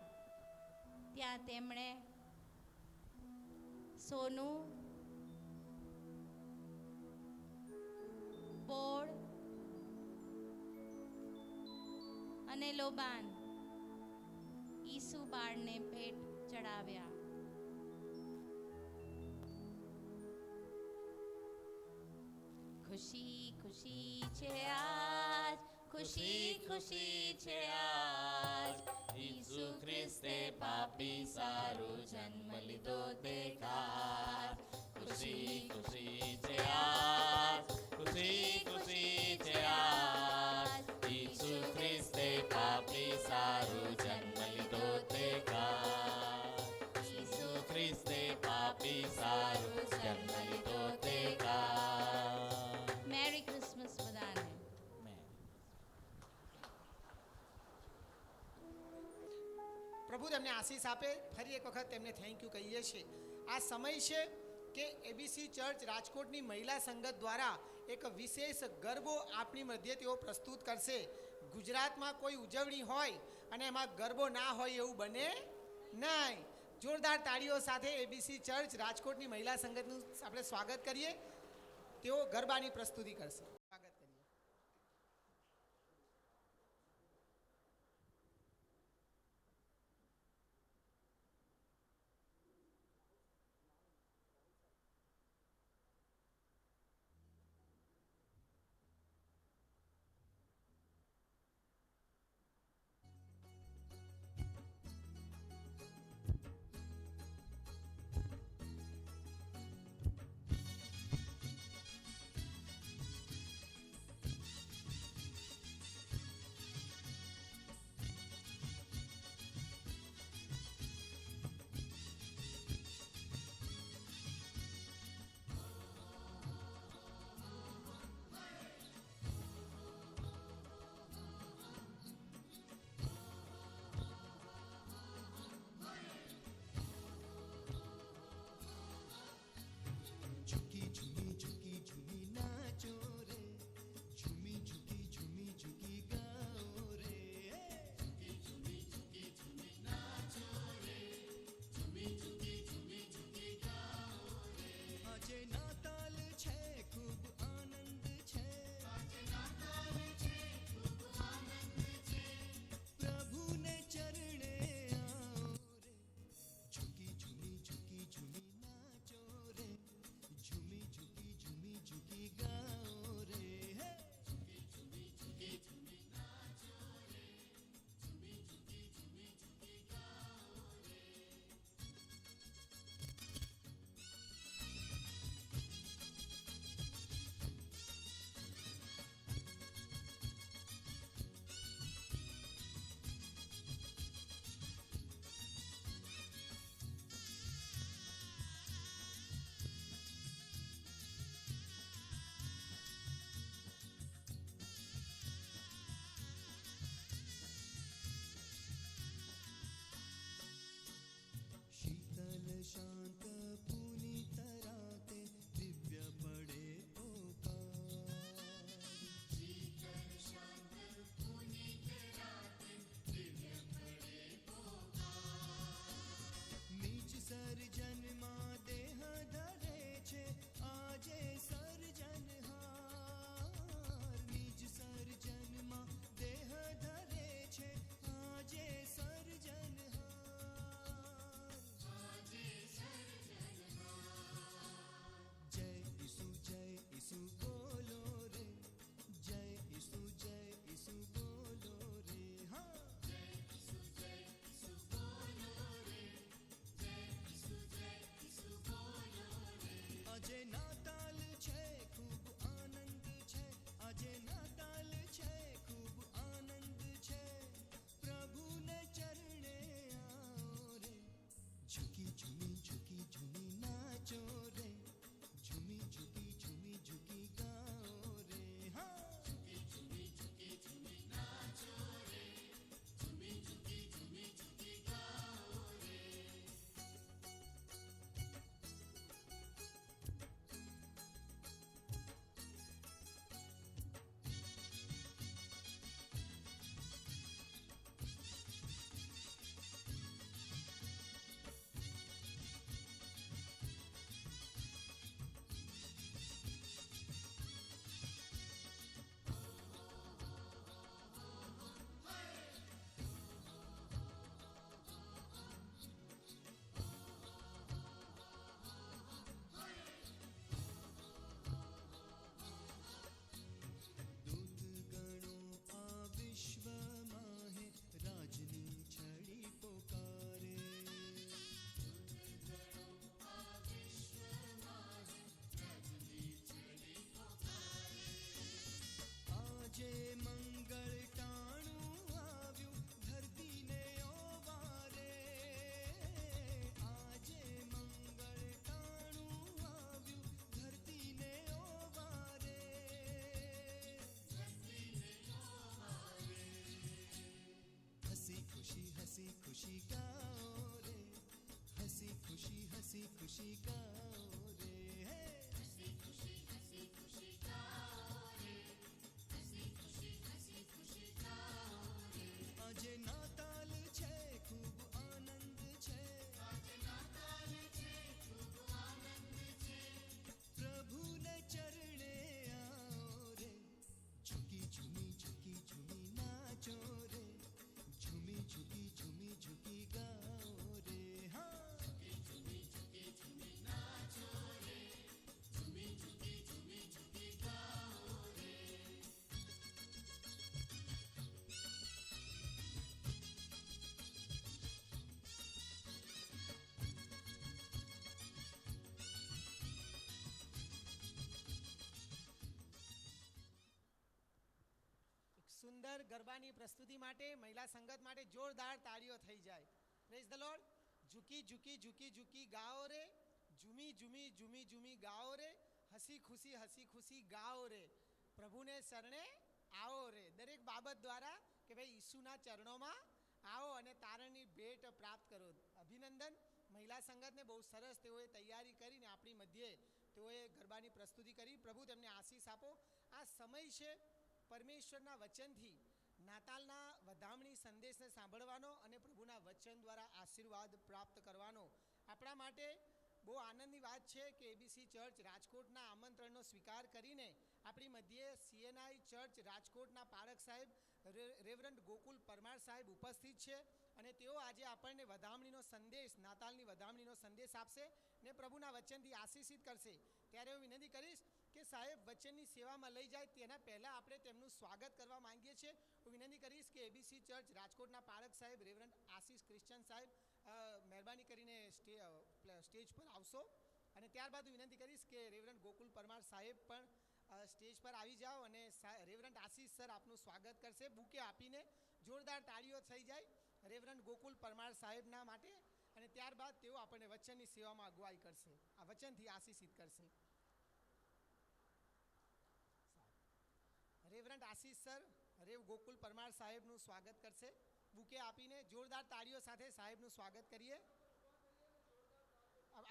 ત્યાં તેમણે સોનું, બોળ અને લોબાન ઈસુ બાળને ભેટ ચડાવ્યા. ખુશી ખુશી છે આજ, ખુશી ખુશી છે આજ, ઈસુ ખ્રિસ્તે પાપી સારું જન્મ લીધો દેખાય. ખુશી ખુશી છે આજ, ખુશી ખુશી છે આજ, ઈસુ ખ્રિસ્તે પાપી સારું જન્મ લીધો દેખાય. ઈસુ ખ્રિસ્તે પાપી સારું જન્મ લીધો દેખાય. મેરી ક્રિસમસ બધાને. પ્રભુ તેમને આશીષ આપે. ફરી એક વખત તેમને થેન્ક યુ કહીએ છીએ. આ સમય છે કે એબીસી ચર્ચ રાજકોટની મહિલા સંગત દ્વારા એક વિશેષ ગરબો આપણી મધ્યે તેઓ પ્રસ્તુત કરશે. ગુજરાતમાં કોઈ ઉજવણી હોય અને એમાં ગરબો ના હોય એવું બને નહીં. જોરદાર તાળીઓ સાથે એબીસી ચર્ચ રાજકોટની મહિલા સંગતનું આપણે સ્વાગત કરીએ. તેઓ ગરબાની પ્રસ્તુતિ કરશે. સ્વાગત કરીએ. આજે નાતાલ છે ખૂબ આનંદ છે, આજે નાતાલ છે ખૂબ આનંદ છે, પ્રભુને ચરણે આવો રે, ઝૂકી ઝૂમી ઝૂકી ઝૂમી નાચો રે, ઝૂમી ઝૂકી ઝૂમી ઝૂકી ગાઓ રે, હા ઝૂકી ઝૂમી ઝૂકી ઝૂમી નાચો રે, ઝૂમી ઝૂકી ઝૂમી ઝૂકી ગાઓ રે. દૂત ગણો આ વિશ્વમાં હે રાજની છડી પોકારે, આજે મંગળ ટાણું આવ્યું ધરતીને ઓવારે, આજે મંગળ ટાણું આવ્યું ધરતીને ઓવારે, હસી ખુશી ગાઓ રે, હસી ખુશી ગાઓ રે, હે હસી ખુશી ગાઓ રે, હસી ખુશી ગાઓ રે. આજે નાતાલ છે ખૂબ આનંદ છે, આજે નાતાલ છે ખૂબ આનંદ છે, પ્રભુને ચરણે આવો રે, ઝૂકી ઝૂમી ઝૂકી ઝૂમી નાચો રે, ઝૂમી ઝૂકી ઝૂમી ઝૂકી ગાઓ રે, હા ઝૂકી ઝૂમી ઝૂકી ઝૂમી નાચો રે, ઝૂમી ઝૂકી ઝૂમી ઝૂકી ગાઓ રે. એક સુંદર ગરબાની પ્રસ્તુતિ માટે મહિલા સંગત માટે જોરદાર તાળીઓ થઈ જાય. Praise the Lord. ઝૂકી ઝૂકી ઝૂકી ઝૂકી ગાઓ રે, ઝૂમી ઝૂમી ઝૂમી ઝૂમી ગાઓ રે, હસી ખુશી ગાઓ રે, પ્રભુને શરણે આવો રે. દરેક બાબત દ્વારા કે ભાઈ ઈસુના ચરણોમાં આવો અને તારણની ભેટ પ્રાપ્ત કરો. અભિનંદન. મહિલા સંગતને બહુ સરસ તેઓએ તૈયારી કરીને આપણી મધ્યે તેઓએ ગરબાની પ્રસ્તુતિ કરી. પ્રભુ તેમને આશીષ આપો. આ સમય છે પરમેશ્વરના વચનથી નાતાલના વધામણી સંદેશને સાંભળવાનો અને પ્રભુના વચન દ્વારા આશીર્વાદ પ્રાપ્ત કરવાનો. આપણા માટે બહુ આનંદની વાત છે કે એબીસી ચર્ચ રાજકોટના આમંત્રણનો સ્વીકાર કરીને આપણી મધ્યે સીએનઆઈ ચર્ચ રાજકોટના પાળક સાહેબ રેવરન્ડ ગોકુલ પરમાર સાહેબ ઉપસ્થિત છે અને તેઓ આજે આપણને વધામણીનો સંદેશ, નાતાલની વધામણીનો સંદેશ આપશે ને પ્રભુના વચનથી આશીષિત કરશે. ત્યારે હું વિનંતી કરીશ કે સાહેબ વચનની સેવામાં લઈ જાય તેના પહેલાં આપણે તેમનું સ્વાગત કરવા માંગીએ છીએ. હું વિનંતી કરીશ કે એબીસી ચર્ચ રાજકોટના પાળક સાહેબ રેવરન્ડ આશીષ ક્રિશ્ચન સાહેબ મહેરબાની કરીને સ્ટેજ પર આવશો અને ત્યારબાદ હું વિનંતી કરીશ કે રેવરન્ડ ગોકુલ પરમાર સાહેબ પણ સ્ટેજ પર આવી જાઓ અને રેવરન્ડ આશીષ સર આપનું સ્વાગત કરશે. બુકે આપીને જોરદાર તાળીઓ થઈ જાય રેવરન્ડ ગોકુલ પરમાર સાહેબના માટે અને ત્યારબાદ તેઓ આપણને વચનની સેવામાં અગુવાઈ કરશે, આ વચનથી આશીષિત કરશે. રેવરન્ડ આશીષ સર રેવ ગોકુલ પરમાર સાહેબનું સ્વાગત કરશે. બુકે આપીને જોરદાર તાળીઓ સાથે સાહેબનું સ્વાગત કરીએ.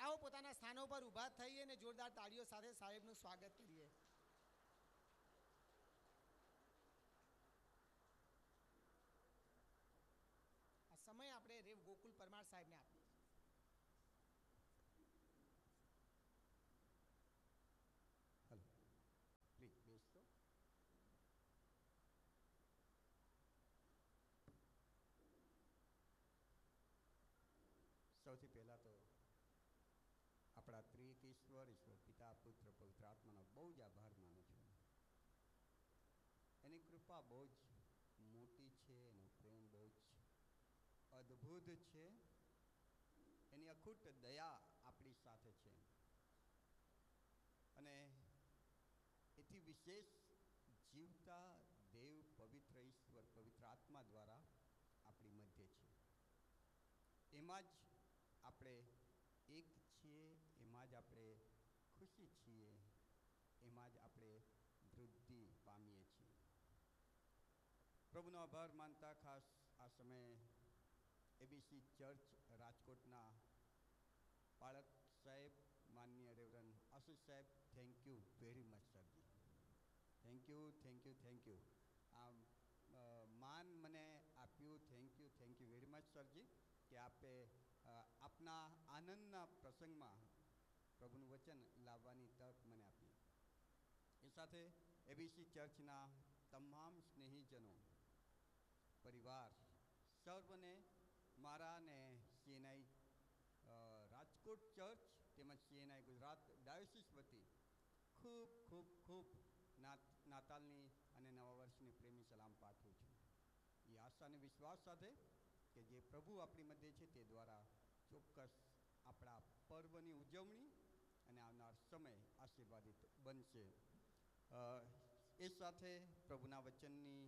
આવો પોતાના સ્થાનો પર ઊભા થઈએ અને જોરદાર તાળીઓ સાથે સાહેબનું સ્વાગત કરીએ. આ સમય આપણે રેવ ગોકુલ પરમાર સાહેબને આપીએ. હલો, પ્લીઝ બેસતો. સૌથી પહેલાં તો આપણા ત્રિએક ઈશ્વર પિતા પુત્ર પવિત્ર આત્માનો બહુ જ આભાર માનું છું. એની કૃપા બહુ જ મોટી છે, એનો પ્રેમ બહુ જ અદ્ભુત છે, એની અખૂટ દયા આપણી સાથે છે. અને એથી વિશેષ જીવતા દેવ પવિત્ર ઈશ્વર પવિત્ર આત્મા દ્વારા આપણી મધ્ય છે. એમાં જ આપણે એક છીએ, એમાં જ આપણે ખુશી છીએ, એમાં જ આપણે વૃદ્ધિ પામીએ છીએ. પ્રભુનો આભાર માનતા ખાસ આ સમયે એબીસી ચર્ચ રાજકોટના પાળક સાહેબ, માનનીય રેવરન આશીષ સાહેબ, થેન્ક યુ વેરી મચ સરજી. Thank you, thank you, thank you. આ માન મને આપ્યું. થેન્ક યુ વેરી મચ સરજી, કે આપે આપના આનંદના પ્રસંગમાં પ્રભુનું વચન લાવવાની તક મને આપી. એ સાથે એબીસી ચર્ચના તમામ સ્નેહીજનો, પરિવાર, સર્વને મારા ને સીએનઆઈ રાજકોટ ચર્ચ તેમજ સીએનઆઈ ગુજરાત ડાયોસિસ વતી ખૂબ ખૂબ ખૂબ નાતાલની અને નવા વર્ષની પ્રેમી સલામ પાઠવું છું. એ આશા અને વિશ્વાસ સાથે કે જે પ્રભુ આપણી મધ્ય છે તે દ્વારા ચોક્કસ આપણા પર્વની ઉજવણી અને આવનાર સમય આશીર્વાદિત બનશે. એ સાથે પ્રભુના વચનની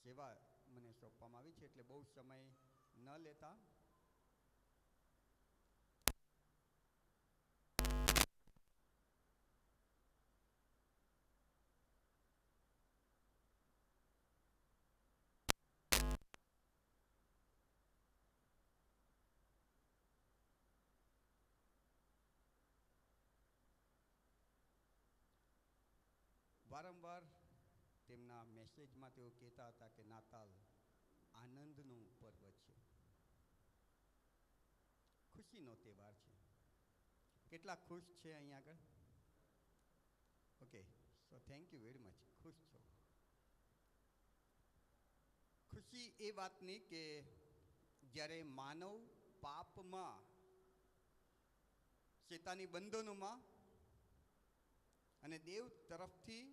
સેવા મને સોંપવામાં આવી છે, એટલે બહુ સમય ન લેતા વારંવાર તેમના મેસેજમાં તેઓ કહેતા હતા કે નાતાલ આનંદનું પર્વ છે, ખુશીનો તહેવાર છે. કેટલા ખુશ છે અહીંયા આગળ? Okay, so thank you very much. ખુશ છો? ખુશી એ વાતની કે જ્યારે માનવ પાપમાં, શેતાની બંધનોમાં અને દેવ તરફથી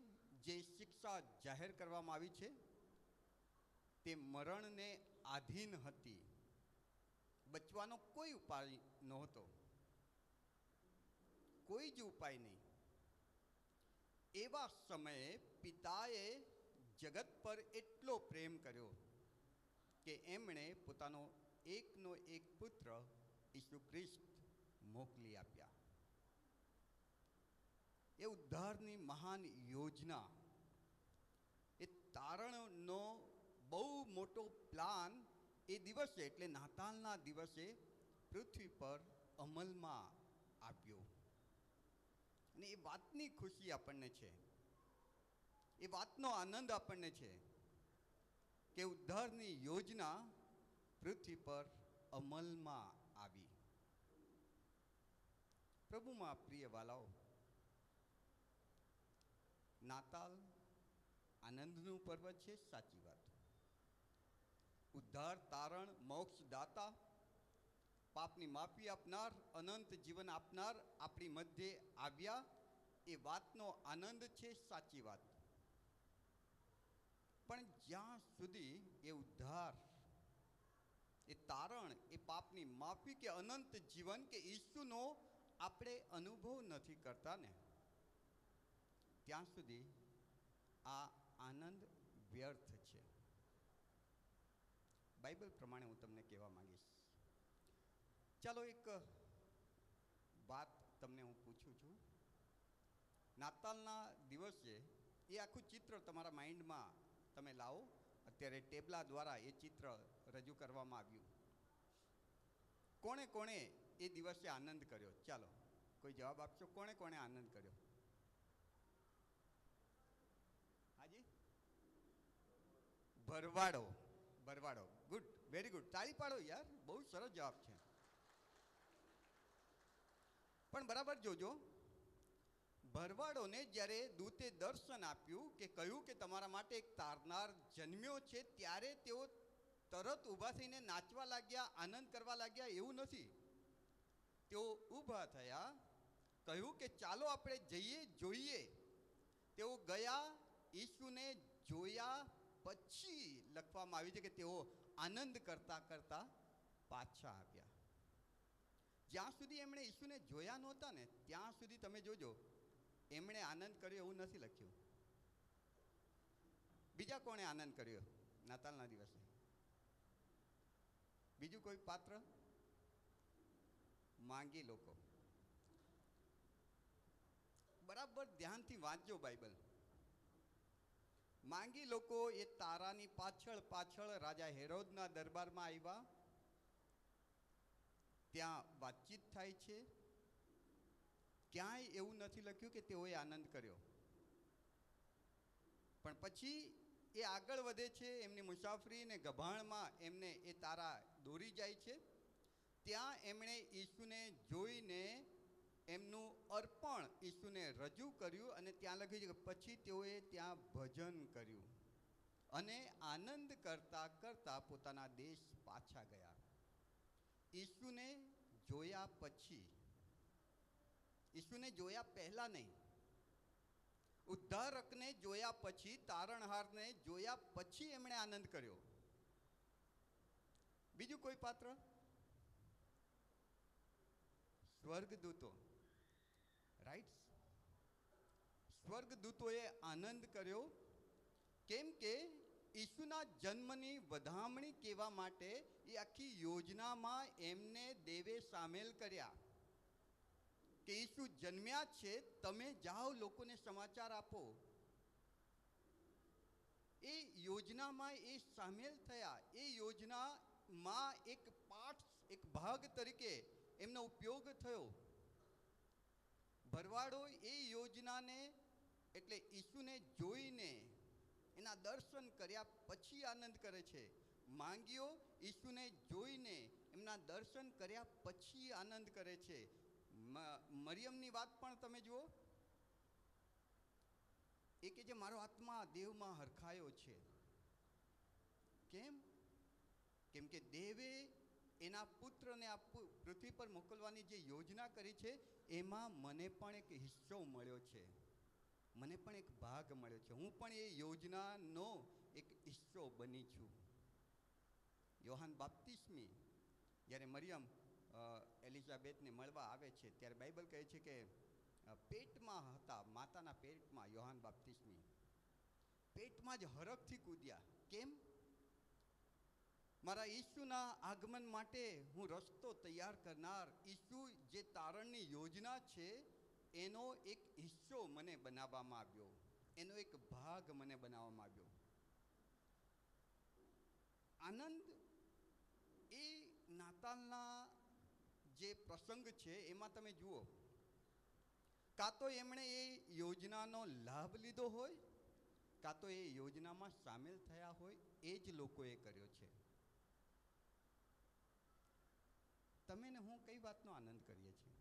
જે શિક્ષા જાહેર કરવામાં આવી છે તે મરણને આધીન હતી. બચવાનો કોઈ ઉપાય નહોતો, કોઈ જ ઉપાય નહીં. એવા સમયે પિતાએ જગત પર એટલો પ્રેમ કર્યો કે એમણે પોતાનો એકનો એક પુત્ર ઈસુ ખ્રિસ્ત મોકલી આપ્યા. એ ઉદ્ધારની મહાન યોજના, એ તારણનો બહુ મોટો પ્લાન એ દિવસે એટલે નાતાલના દિવસે પૃથ્વી પર અમલમાં આવ્યો. અને એ વાતની ખુશી આપણને છે, એ વાતનો આનંદ આપણને છે કે ઉદ્ધારની યોજના પૃથ્વી પર અમલમાં આવી. પ્રભુમાં પ્રિય વાલાઓ, નાતાલ આનંદનું પર્વ છે, સાચી વાત. ઉદ્ધાર, તારણ, મોક્ષ દાતા, પાપની માફી આપનાર, અનંત જીવન આપનાર આપણી મધ્યે આવ્યા, એ વાતનો આનંદ છે, સાચી વાત. પણ જ્યાં સુધી એ ઉદ્ધાર, એ તારણ, એ પાપની માફી કે અનંત જીવન કે ઈસુનો આપણે અનુભવ નથી કરતા ને, ત્યાં સુધી આ આનંદ વ્યર્થ છે. બાઇબલ પ્રમાણે હું તમને કહેવા માંગીશ. ચાલો એક વાત તમને હું પૂછું છું. નાતાલના દિવસે એ આખું ચિત્ર તમારા માઇન્ડમાં તમે લાવો. અત્યારે ટેબલા દ્વારા એ ચિત્ર રજૂ કરવામાં આવ્યું. કોણે કોણે એ દિવસે આનંદ કર્યો? ચાલો કોઈ જવાબ આપશો? કોણે કોણે આનંદ કર્યો? હાજી, ભરવાડો. ભરવાડો, ગુડ, વેરી ગુડ. તાળી પાડો યાર, બહુ સરસ જવાબ છે. પણ બરાબર જોજો, ભરવાડોને જ્યારે દૂતે દર્શન આપ્યું કે કહ્યું કે તમારા માટે એક તારનાર જન્મ્યો છે, ત્યારે તેઓ તરત ઊભા થઈને નાચવા લાગ્યા, આનંદ કરવા લાગ્યા એવું નથી. તેઓ ઊભા થયા, કહ્યું કે ચાલો આપણે જઈએ, જોઈએ. તેઓ ગયા, ઈસુને જોયા પછી લખવામાં આવ્યું છે કે તેઓ આનંદ કરતા કરતા પાછા આવ્યા. જ્યાં સુધી એમણે ઈસુને જોયા નહોતા ને ત્યાં સુધી તમે જોજો એમણે આનંદ કર્યો એવું નથી લખ્યું. બીજા કોણે આનંદ કર્યો નાતાલના દિવસે? બીજું કોઈ પાત્ર? માંગી લોકો. બરાબર ધ્યાનથી વાંચજો બાઇબલ. માંગી લોકો એ તારાની પાછળ પાછળ રાજા હેરોદના દરબારમાં આવ્યા. ત્યાં વાતચીત થાય છે. ક્યાંય એવું નથી લખ્યું કે તેઓએ આનંદ કર્યો. પણ પછી એ આગળ વધે છે. એમની મુસાફરી ને ગભાણમાં એમને એ તારા દોરી જાય છે. ત્યાં એમણે ઈસુને જોઈને એમનું અર્પણ ઈસુને રજૂ કર્યું અને ત્યાં લખ્યું છે કે પછી તેઓએ ત્યાં ભજન કર્યું અને આનંદ કરતા કરતા પોતાના દેશ પાછા ગયા. ઈસુને જોયા પછી, ઈસુને જોયા પહેલા નહીં, ઉદ્ધારકને જોયા પછી, તારણહારને જોયા પછી એમણે આનંદ કર્યો. બીજું કોઈ પાત્ર? સ્વર્ગદૂતો. રાઈટ, સ્વર્ગદૂતોએ આનંદ કર્યો. કેમ કે ઈસુના જન્મની વધામણી કહેવા માટે એ આખી યોજનામાં એમને દેવે સામેલ કર્યા કે ઈસુ જન્મ્યા છે, તમે જાઓ લોકોને સમાચાર આપો. એ યોજનામાં એ સામેલ થયા. એ યોજનામાં એક પાઠ, એક ભાગ તરીકે એમનો ઉપયોગ થયો. ભરવાડો એ યોજનાને એટલે ઈસુને જોઈને એના દર્શન કર્યા પછી આનંદ કરે છે. માંગીઓ ઈસુને જોઈને એમના દર્શન કર્યા પછી આનંદ કરે છે. મરિયમની વાત પણ તમે જુઓ. એ કે જે મારો આત્મા દેવમાં હરખાયો છે. કેમ? કેમ કે દેવે એના પુત્રને આ પૃથ્વી પર મોકલવાની જે યોજના કરી છે એમાં મને પણ એક હિસ્સો મળ્યો છે, મને પણ એક ભાગ મળ્યો છે. હું પણ એ યોજનાનો એક હિસ્સો બની છું. યોહાન બાપ્તિસ્મી જ્યારે મરિયમ એલિઝાબેથને મળવા આવે છે ત્યારે બાઇબલ કહે છે કે પેટમાં હતા, માતાના પેટમાં યોહાન બાપ્તિસ્મી પેટમાં જ હરખથી કૂદ્યા. કેમ? મારા ઈસુના આગમન માટે હું રસ્તો તૈયાર કરનાર, ઈસુ જે તારણની યોજના છે એનો એક હિસ્સો મને બનાવવામાં આવ્યો, એનો એક ભાગ મને બનાવવામાં આવ્યો. આનંદ એ નાતાલના જે પ્રસંગ છે એમાં તમે જુઓ, કાં તો એમણે એ યોજનાનો લાભ લીધો હોય, કાં તો એ યોજનામાં સામેલ થયા હોય, એ જ લોકોએ કર્યો છે. તમે ને હું કઈ વાતનો આનંદ કરીએ છીએ?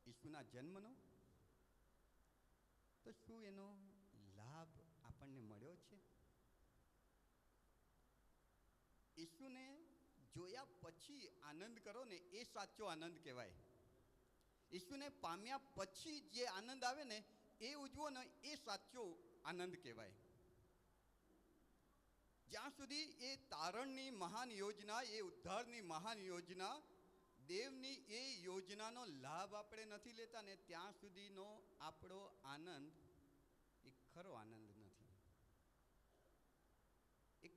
ઈસુના જન્મનો? તો શું એનો લાભ આપણને મળ્યો છે? ઈસુને જોયા પછી આનંદ કરો ને એ સાચો આનંદ કહેવાય. ઈસુને પામ્યા પછી જે આનંદ આવે ને એ ઉજવો ને એ સાચો આનંદ કહેવાય. જ્યાં સુધી એ તારણની મહાન યોજના, એ ઉદ્ધારની મહાન યોજના, દેવની એ યોજનાનો લાભ આપણે નથી લેતા ને ત્યાં સુધીનો આપણો આનંદ એ ખરો આનંદ નથી. એક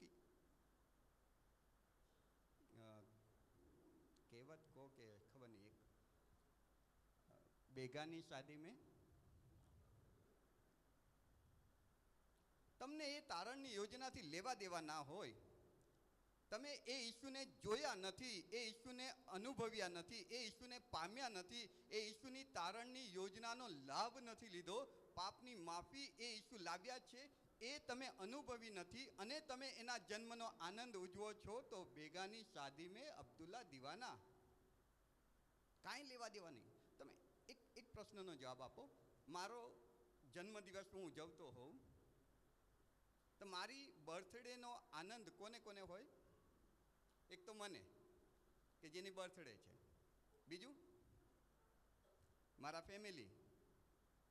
કહેવત કહો કે ખબર નહીં, એક બેગાની શાદી મેં તમને એ તારણની યોજનાથી લેવા દેવા ના હોય, તમે એ ઈસુને જોયા નથી, એ ઈસુને અનુભવ્યા નથી, એ ઈસુને પામ્યા નથી, એ ઈસુની તારણની યોજનાનો લાભ નથી લીધો, પાપની માફી એ ઈસુ લાવ્યા છે એ તમે અનુભવી નથી અને તમે એના જન્મનો આનંદ ઉજવો છો, તો બેગાની શાદી મેં અબ્દુલ્લા દીવાના, કાંઈ લેવા દેવા નહીં. તમે એક પ્રશ્નનો જવાબ આપો. મારો જન્મદિવસ હું ઉજવતો હોઉં તો મારી બર્થડેનો આનંદ કોને કોને હોય? એક તો મને કે જેની બર્થડે છે, બીજું મારા ફેમિલી,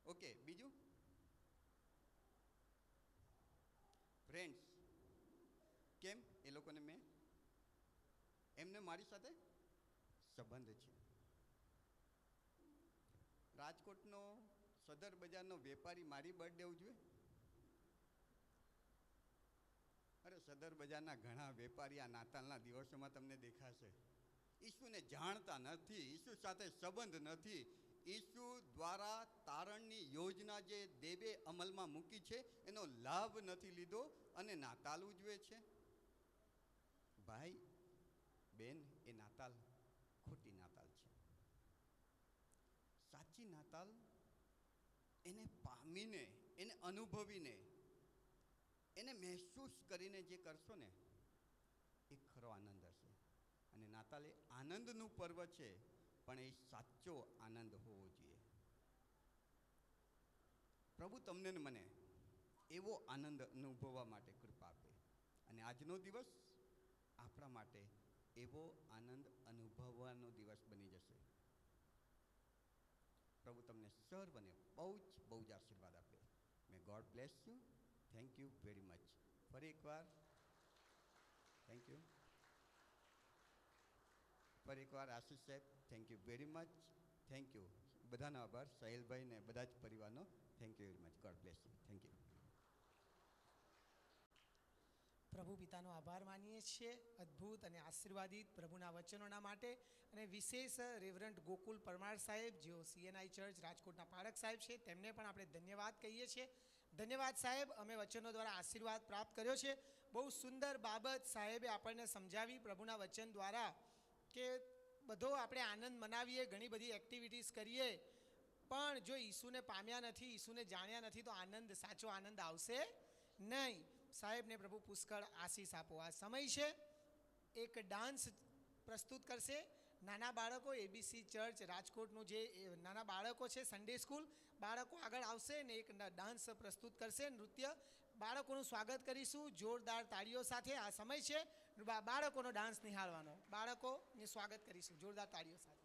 ઓકે, બીજું ફ્રેન્ડ્સ. કેમ? એ લોકોને એમને મારી સાથે સંબંધ છે. રાજકોટનો સદર બજારનો વેપારી મારી બર્થડે ઉજવે? અરે સદર બજારના ઘણા વેપારી આ નાતાલના દિવસોમાં તમને દેખાશે. ઈસુને જાણતા નથી, ઈસુ સાથે સંબંધ નથી. ઈસુ દ્વારા તારણની યોજના જે દેવે અમલમાં મૂકી છે એનો લાભ નથી લીધો અને નાતાલ ઉજવે છે. ભાઈ બેન, એ નાતાલ ખોટી નાતાલ છે. સાચી નાતાલ એને પામીને, એને અનુભવીને, એને મહેસૂસ કરીને જે કરશો ને એ ખરો આનંદ હશે. અને નાતાલ એ આનંદનું પર્વ છે, પણ એ સાચો આનંદ હોવો જોઈએ. પ્રભુ તમને ને મને એવો આનંદ અનુભવવા માટે કૃપા આપે અને આજનો દિવસ આપણા માટે એવો આનંદ અનુભવવાનો દિવસ બની જશે. પ્રભુ તમને સર્વને બહુ જ આશીર્વાદ આપે. મે God bless you. Thank you very much. ફરી એકવાર થેન્ક યુ. ફરી એકવાર આશીષ સાહેબ, thank you very much. Thank you. બધાનો આભાર. સાહિલભાઈ ને બધા જ પરિવારનો thank you very much. God bless you. Thank you. પ્રભુ પિતાનો આભાર માનીએ છીએ અદ્ભુત અને આશીર્વાદિત પ્રભુના વચનોના માટે, અને વિશેષ રેવરન્ટ ગોકુલ પરમાર સાહેબ, જેઓ CNI ચર્ચ રાજકોટના પાળક સાહેબ છે, તેમને પણ આપણે ધન્યવાદ કહીએ છીએ. ધન્યવાદ સાહેબ, અમે વચનો દ્વારા આશીર્વાદ પ્રાપ્ત કર્યો છે. બહુ સુંદર બાબત સાહેબે આપણને સમજાવી પ્રભુના વચન દ્વારા, કે બધો આપણે આનંદ મનાવીએ, ઘણી બધી એક્ટિવિટીઝ કરીએ, પણ જો ઈસુને પામ્યા નથી, ઈસુને જાણ્યા નથી, તો આનંદ, સાચો આનંદ આવશે નહીં. સાહેબને પ્રભુ પુષ્કળ આશીષ આપો. આ સમય છે, એક ડાન્સ પ્રસ્તુત કરશે નાના બાળકો. ABC ચર્ચ રાજકોટનું જે નાના બાળકો છે, સન્ડે સ્કૂલ બાળકો આગળ આવશે ને એક ડાન્સ પ્રસ્તુત કરશે, નૃત્ય. બાળકોનું સ્વાગત કરીશું જોરદાર તાળીઓ સાથે. આ સમય છે બાળકોનો ડાન્સ નિહાળવાનો. બાળકોને સ્વાગત કરીશું જોરદાર તાળીઓ સાથે.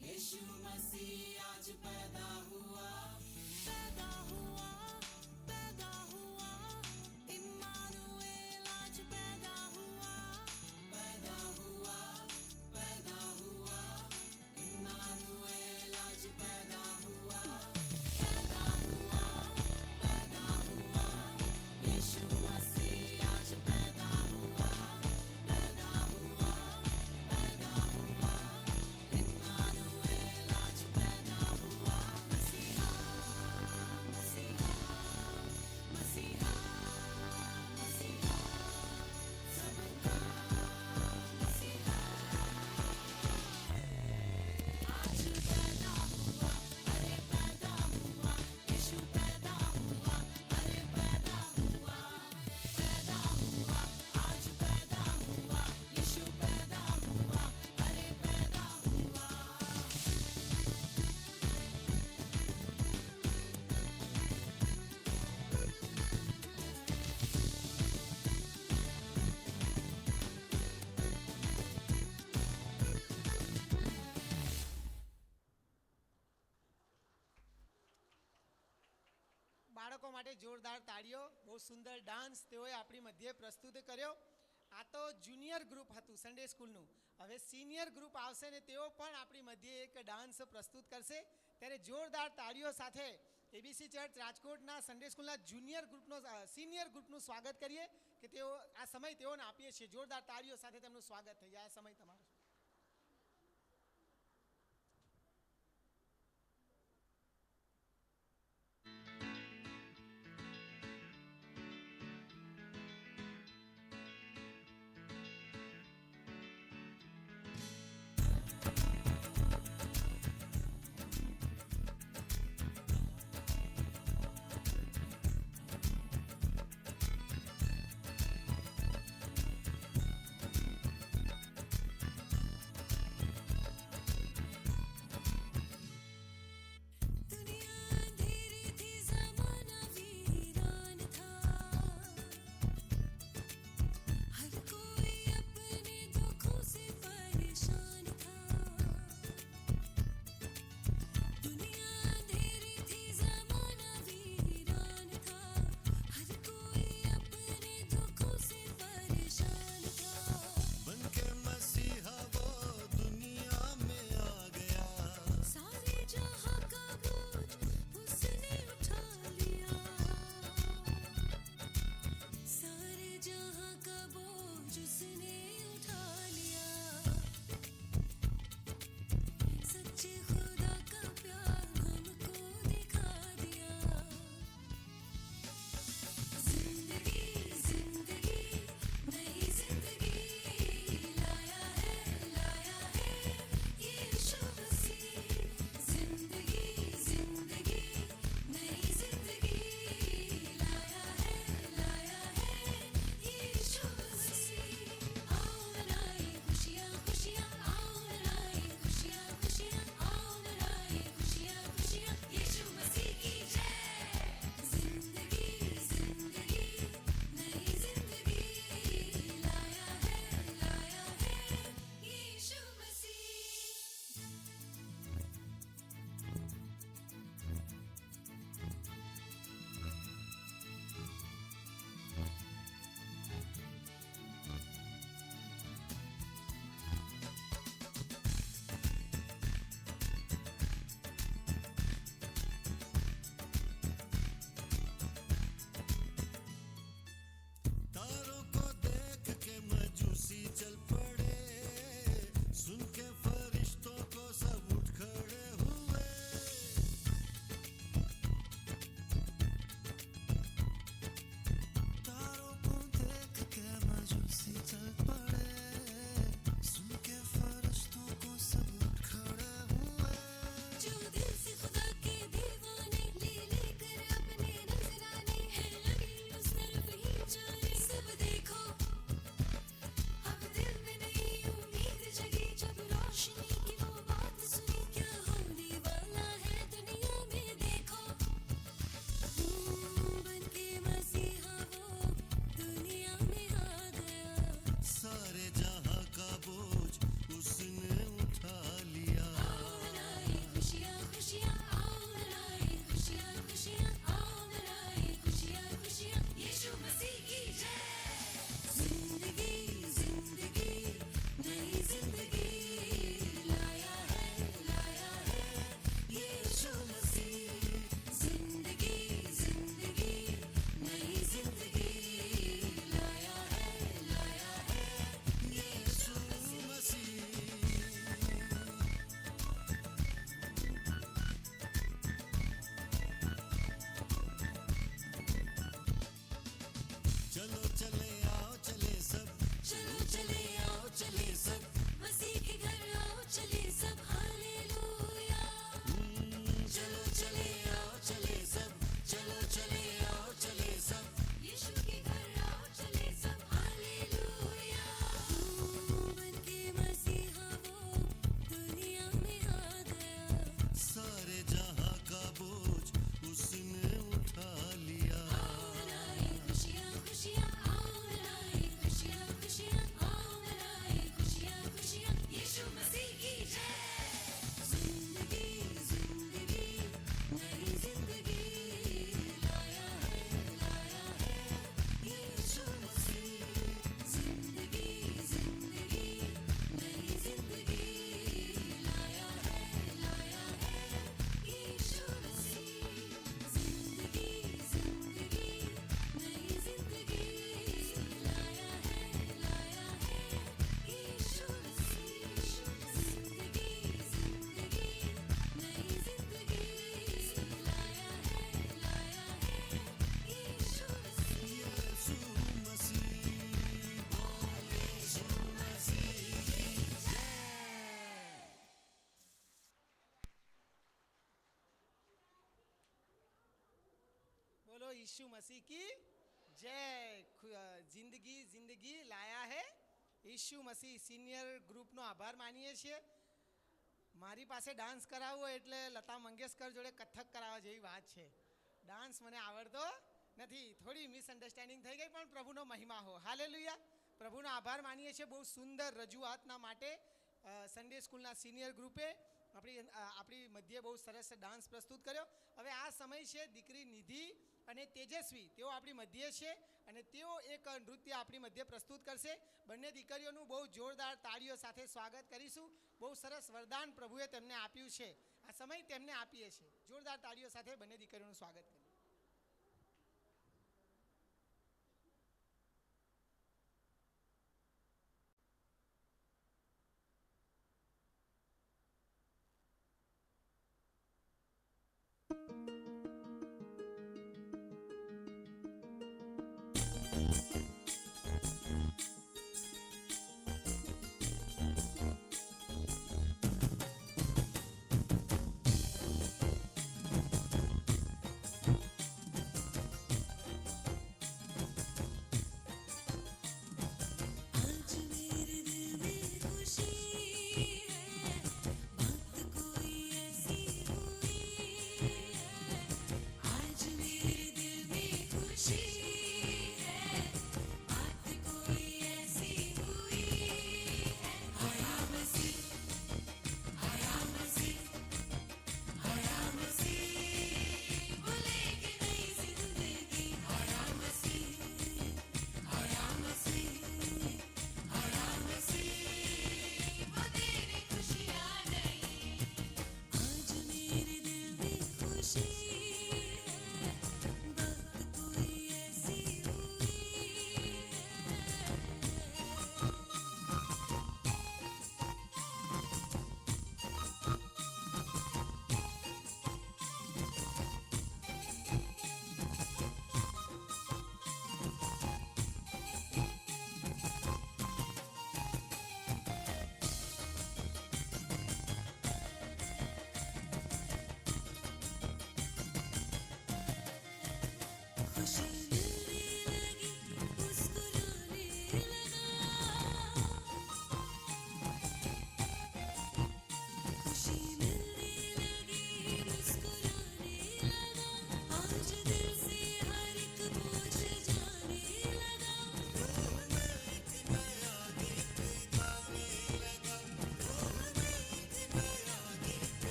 यीशु मसीह आज બાળકો માટે જોરદાર તાળીઓ. બહુ સુંદર ડાન્સ તેઓએ આપણી મધ્યે પ્રસ્તુત કર્યો. આ તો જુનિયર ગ્રુપ હતું સન્ડે સ્કૂલનું. હવે સિનિયર ગ્રુપ આવશે ને તેઓ પણ આપણી મધ્યે એક ડાન્સ પ્રસ્તુત કરશે. ત્યારે જોરદાર તાળીઓ સાથે એબીસી ચર્ચ રાજકોટના સન્ડે સ્કૂલના જુનિયર ગ્રુપનો સિનિયર ગ્રુપનું સ્વાગત કરીએ કે તેઓ આ સમય તેઓને આપીએ છીએ. જોરદાર તાળીઓ સાથે તેમનું સ્વાગત થઈ જાય. આ સમય તમારો. यीशु मसीह की जय। જિંદગી જિંદગી લાયા હે ઈશુ મસીહ સિનિયર ગ્રુપનો આભાર માનીએ છીએ. મારી પાસે ડાન્સ કરાવવો એટલે લતા મંગેશકર જોડે કથક કરાવવા જેવી વાત છે. ડાન્સ મને આવડતો નથી, થોડી મિસઅન્ડરસ્ટેન્ડિંગ થઈ ગઈ, પણ પ્રભુનો મહિમા હો. હાલેલુયા. પ્રભુનો આભાર માનીએ છીએ બહુ સુંદર રજૂઆતના માટે. સન્ડે સ્કૂલના સિનિયર ગ્રુપે આપણી મધ્યે બહુ સરસ ડાન્સ પ્રસ્તુત કર્યો. હવે આ સમય છે દીકરી નિધિ અને તેજસ્વી, તેઓ આપણી મધ્યે છે અને તેઓ એક નૃત્ય આપણી મધ્યે પ્રસ્તુત કરશે. બંને દીકરીઓનું બહુ જોરદાર તાળીઓ સાથે સ્વાગત કરીશું. બહુ સરસ વરદાન પ્રભુએ તેમને આપ્યું છે, આ સમય તેમને આપીએ છીએ. જોરદાર તાળીઓ સાથે બંને દીકરીઓનું સ્વાગત કરીએ.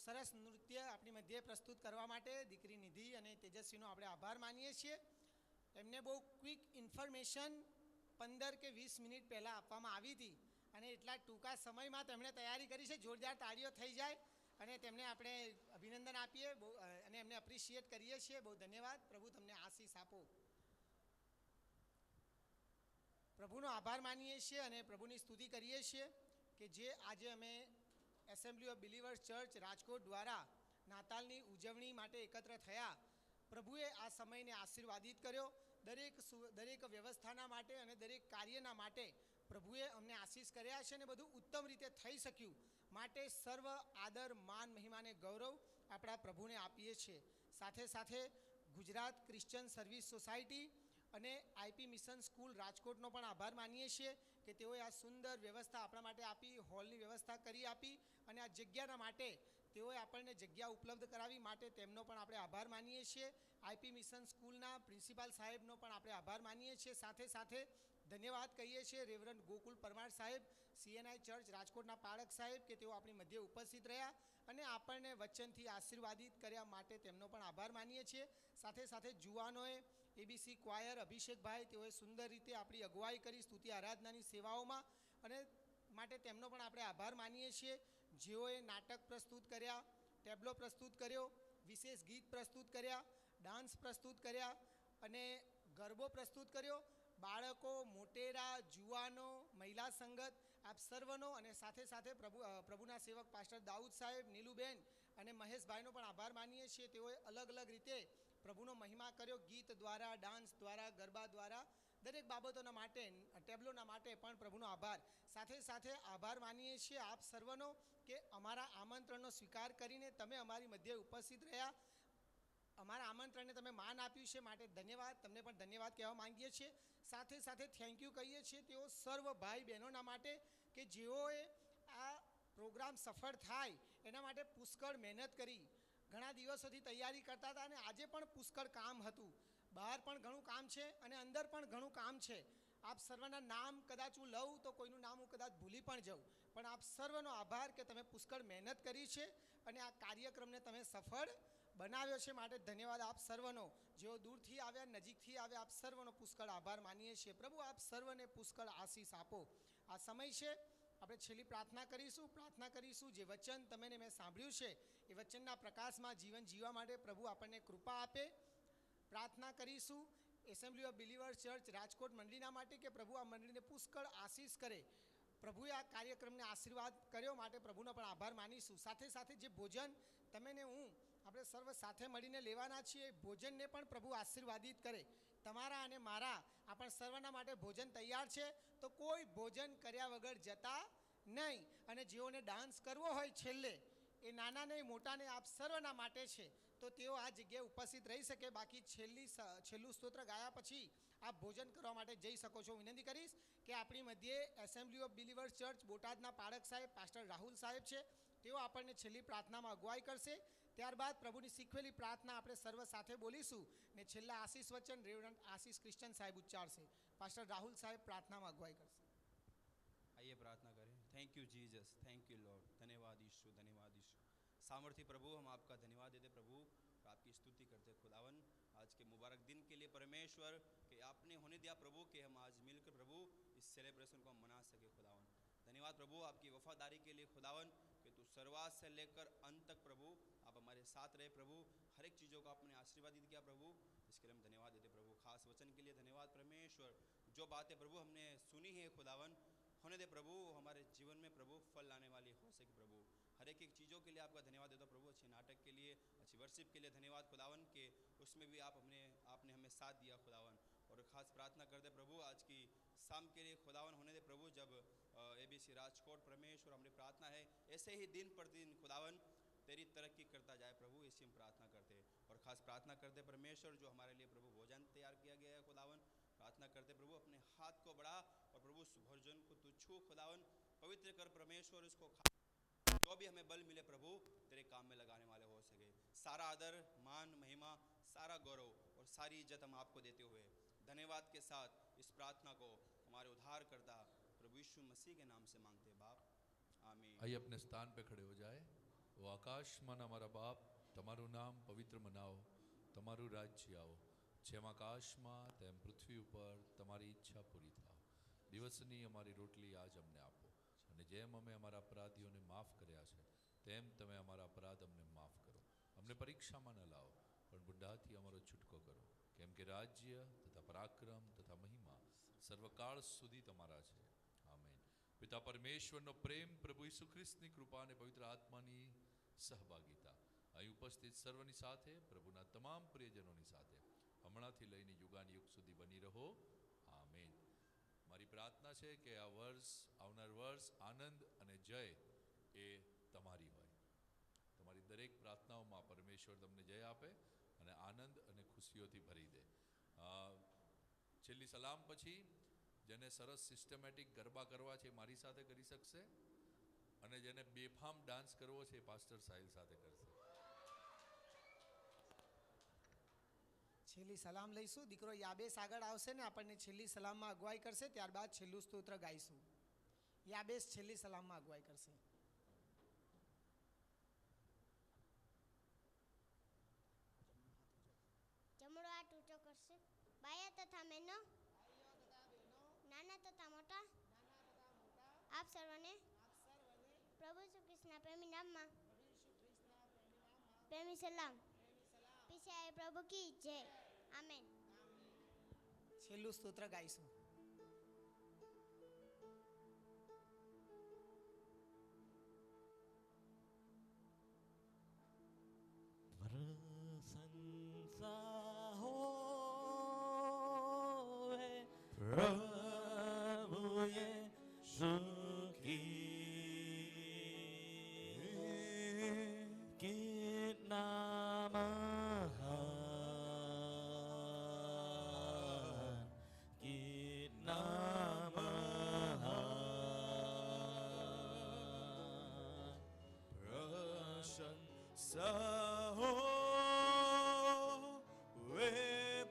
સરસ નૃત્ય આપણી મધ્યે પ્રસ્તુત કરવા માટે દીકરી નિધિ અને તેજસ્વીનો આપણે આભાર માનીએ છીએ. એમને બહુ ક્વિક ઇન્ફોર્મેશન 15 કે 20 મિનિટ પહેલાં આપવામાં આવી હતી અને એટલા ટૂંકા સમયમાં તેમણે તૈયારી કરી છે. જોરદાર તાળીઓ થઈ જાય અને તેમને આપણે અભિનંદન આપીએ અને એમને એપ્રિશિએટ કરીએ છીએ. બહુ ધન્યવાદ. પ્રભુ તમને આશીષ આપો. પ્રભુનો આભાર માનીએ છીએ અને પ્રભુની સ્તુતિ કરીએ છીએ કે જે આજે અમે એસેમ્બલી ઓફ બિલીવર્સ ચર્ચ રાજકોટ દ્વારા નાતાલની ઉજવણી માટે એકત્ર થયા. પ્રભુએ આ સમયને આશીર્વાદિત કર્યો. દરેક વ્યવસ્થાના માટે અને દરેક કાર્યના માટે પ્રભુએ અમને આશીષ કર્યા છે અને બધું ઉત્તમ રીતે થઈ શક્યું માટે સર્વ આદર માન મહિમાને ગૌરવ આપણા પ્રભુને આપીએ છીએ. સાથે સાથે ગુજરાત ક્રિશ્ચન સર્વિસ સોસાયટી અને આઈપી મિશન સ્કૂલ રાજકોટનો પણ આભાર માનીએ છીએ કે તેઓએ આ સુંદર વ્યવસ્થા આપણા માટે આપી, હોલની વ્યવસ્થા કરી આપી અને આ જગ્યાના માટે તેઓએ આપણને જગ્યા ઉપલબ્ધ કરાવી માટે તેમનો પણ આપણે આભાર માનીએ છીએ. આઈપી મિશન સ્કૂલના પ્રિન્સિપાલ સાહેબનો પણ આપણે આભાર માનીએ છીએ. સાથે સાથે ધન્યવાદ કહીએ છીએ રેવરન્ડ ગોકુલ પરમાર સાહેબ, સીએનઆઈ ચર્ચ રાજકોટના પાળક સાહેબ કે તેઓ આપણી મધ્યે ઉપસ્થિત રહ્યા અને આપણને વચનથી આશીર્વાદિત કર્યા માટે તેમનો પણ આભાર માનીએ છીએ. સાથે સાથે જુવાનોએ એબીસી ક્વાયર અભિષેકભાઈ, તેઓએ સુંદર રીતે આપણી અગુવાઈ કરી સ્તુતિ આરાધનાની સેવાઓમાં અને માટે તેમનો પણ આપણે આભાર માનીએ છીએ. જેઓએ નાટક પ્રસ્તુત કર્યા, ટેબ્લો પ્રસ્તુત કર્યો, વિશેષ ગીત પ્રસ્તુત કર્યા, ડાન્સ પ્રસ્તુત કર્યા અને ગરબો પ્રસ્તુત કર્યો. બાળકો, મોટેરા, જુવાનો, મહિલા સંગત આપ સર્વનો અને સાથે સાથે પ્રભુના સેવક પાસ્ટર દાઉદ સાહેબ, નીલુબેન અને મહેશભાઈનો પણ આભાર માનીએ છીએ. તેઓએ અલગ અલગ રીતે પ્રભુનો મહિમા કર્યો, ગીત દ્વારા, ડાન્સ દ્વારા, ગરબા દ્વારા, દરેક બાબતોના માટે, ટેબ્લોના માટે પણ પ્રભુનો આભાર. સાથે સાથે આભાર માનીએ છીએ આપ સર્વનો કે અમારા આમંત્રણનો સ્વીકાર કરીને તમે અમારી મધ્યે ઉપસ્થિત રહ્યા, અમારા આમંત્રણને તમે માન આપ્યું છે માટે ધન્યવાદ. તમને પણ ધન્યવાદ કહેવા માંગીએ છીએ. સાથે સાથે થેન્ક યુ કહીએ છીએ તેઓ સર્વ ભાઈ બહેનોના માટે કે જેઓએ આ પ્રોગ્રામ સફળ થાય એના માટે પુષ્કળ મહેનત કરી, ઘણા દિવસોથી તૈયારી કરતા હતા અને આજે પણ પુષ્કળ કામ હતું. બહાર પણ ઘણું કામ છે અને અંદર પણ ઘણું કામ છે. આપ સર્વના નામ કદાચ હું લઉં તો કોઈનું નામ હું કદાચ ભૂલી પણ જાઉં, પણ આપ સર્વનો આભાર કે તમે પુષ્કળ મહેનત કરી છે અને આ કાર્યક્રમને તમે સફળ બનાવ્યો છે માટે ધન્યવાદ આપ સર્વનો. જેઓ દૂરથી આવ્યા, નજીકથી આવ્યા, આપ સર્વનો પુષ્કળ આભાર માનીએ છીએ. પ્રભુ આપ સર્વને પુષ્કળ આશીષ આપો. આ સમય છે આપણે છેલ્લી પ્રાર્થના કરીશું. જે વચન તમે મેં સાંભળ્યું છે એ વચનના પ્રકાશમાં જીવન જીવવા માટે પ્રભુ આપણને કૃપા આપે. પ્રાર્થના કરીશું એસેમ્બલી ઓફ બિલીવર્સ ચર્ચ રાજકોટ મંડળીના માટે કે પ્રભુ આ મંડળીને પુષ્કળ આશીષ કરે. પ્રભુએ આ કાર્યક્રમને આશીર્વાદ કર્યો માટે પ્રભુનો પણ આભાર માનીશું. સાથે સાથે જે ભોજન તમે ને હું આપણે સર્વ સાથે મળીને લેવાના છીએ, ભોજનને પણ પ્રભુ આશીર્વાદિત કરે. તમારા અને મારા આપણા સર્વના માટે ભોજન તૈયાર છે, તો કોઈ ભોજન કર્યા વગર જતા નહીં. અને જેઓને ડાન્સ કરવો હોય છેલ્લે, એ નાના નહીં મોટા નહીં આપ સર્વના માટે છે, તો તેઓ આ જગ્યાએ ઉપસ્થિત રહી શકે. બાકી છેલ્લું સ્તોત્ર ગાયા પછી આપ ભોજન કરવા માટે જઈ શકો છો. વિનંતી કરીશ કે આપણી મધ્યે એસેમ્બલી ઓફ બિલીવર્સ ચર્ચ બોટાદના પાળક સાહેબ પાસ્ટર રાહુલ સાહેબ છે, તેઓ આપણને છેલ્લી પ્રાર્થનામાં અગુવાઈ કરશે. ત્યારબાદ પ્રભુની શીખવેલી પ્રાર્થના આપણે સર્વ સાથે બોલીશું ને છેલ્લા આશીષ વચન રેવરન્ટ આશીષ ક્રિશ્ચન સાહેબ ઉચ્ચારશે. પાસ્ટર રાહુલ સાહેબ પ્રાર્થનામાં અગુવાઈ કરશે. आइए प्रार्थना करें. Thank you Jesus, thank you Lord. धन्यवाद यीशु, धन्यवाद यीशु. सामर्थ्य प्रभु हम आपका धन्यवाद देते प्रभु, आपकी स्तुति करते खुदावन आज के मुबारक दिन के लिए परमेश्वर कि आपने होने दिया प्रभु कि हम आज मिलकर प्रभु इस सेलिब्रेशन को हम मना सके खुदावन. धन्यवाद प्रभु आपकी वफादारी के लिए खुदावन कि तू शुरुआत से लेकर अंत तक प्रभु आप हमारे साथ रहे प्रभु. हर एक चीज़ों को आपने आशीर्वादित किया प्रभु, इसके लिए हम धन्यवाद देते प्रभु. खास वचन के लिए धन्यवाद परमेश्वर. जो बातें प्रभु हमने सुनी है खुदावन होने दे प्रभु हमारे जीवन में प्रभु फल लाने वाली हो सके प्रभु. हर एक चीज़ों के लिए आपका धन्यवाद देता प्रभु. अच्छे नाटक के लिए, अच्छी वर्शिप के लिए धन्यवाद खुदावन के उसमें भी आपने हमें साथ दिया खुदावन. और ख़ास प्रार्थना करते प्रभु आज की शाम के लिए खुदावन होने दे प्रभु, जब ABC राजकोट परमेश्वर हमारी प्रार्थना है ऐसे ही दिन प्रतिदिन खुदावन तेरी तरक्की करता जाए प्रभु, इसी हम प्रार्थना करते हैं. और ख़ास प्रार्थना करते परमेश्वर जो हमारे लिए प्रभु भोजन तैयार किया गया है खुदावन, प्रार्थना करते प्रभु अपने हाथ को बढ़ा और प्रभु उस भोजन को तू छू खुदावन, पवित्र कर परमेश्वर. इसको खा जो भी हमें बल मिले प्रभु तेरे काम में लगाने वाले हो सके. सारा आदर, मान, महिमा, सारा गौरव और सारी इज्जत हम आपको देते हुए धन्यवाद के साथ इस प्रार्थना को हमारे उद्धार करता प्रभु यीशु मसीह के नाम से मांगते हैं बाप, आमीन. आइए अपने स्थान पे खड़े हो जाए. वो आकाशમાં અમારા બાપ, તમારું નામ પવિત્ર મનાવો, તમારું રાજ્ય આવો, જેમ આકાશમાં તેમ પૃથ્વી ઉપર તમારી ઈચ્છા પૂરી થાવ. દિવસની અમારી રોટલી આજ અમને આપો, અને જેમ અમે અમારા અપરાધીઓને માફ કર્યા છે તેમ તમે અમારા અપરાધ અમને માફ કરો. અમને પરીક્ષામાં ન લાવો, પણ બુદ્ધાથી અમારો છૂટકો કરો, કેમ કે રાજ્ય તથા પરાક્રમ તથા મહિમા સર્વકાળ સુધી તમારા છે. આમેન. પિતા પરમેશ્વરનો પ્રેમ, પ્રભુ ઈસુ ખ્રિસ્તની કૃપા અને પવિત્ર આત્માની સહભાગિતા અહીં ઉપસ્થિત સર્વની સાથે, પ્રભુના તમામ પ્રિયજનોની સાથે હમણાંથી લઈને યુગાનયુગ સુધી બની રહો. આમેન. મારી પ્રાર્થના છે કે આ વર્ષ, આવનાર વર્ષ આનંદ અને જય એ તમારી હોય. તમારી દરેક પ્રાર્થનાઓમાં પરમેશ્વર તમને જય આપે અને આનંદ અને ખુશીઓથી ભરી દે. છેલ્લી સલામ પછી જેને સરસ સિસ્ટમેટિક ગરબા કરવા છે મારી સાથે કરી શકશે, અને જેને બેફામ ડાન્સ કરવો છે પાસ્ટર સાહિલ સાથે કરશે. છેલ્લી સલામ લઈશું. દીકરો યાબેસ આગળ આવશે ને આપણને છેલ્લી સલામમાં અગુવાઈ કરશે. ત્યારબાદ છેલ્લું સ્તોત્ર ગાઈશું. યાબેસ છેલ્લી સલામમાં અગુવાઈ કરશે. જમણો હાથ ઊંચો કરશે. બાયા તથા બહેનો, નાના તથા મોટા, આપ સર્વને પ્રભુ શ્રી કૃષ્ણના પ્રેમી નામમાં प्रेमी सलाम पीछे आए प्रभु की जय आमेन છેલ્લું સ્તોત્ર ગાઈશું. પ્રશંસા હોવે પ્રભુએ સુખી કેટલા મહાન કેટલા મહાન પ્રશંસા હોવે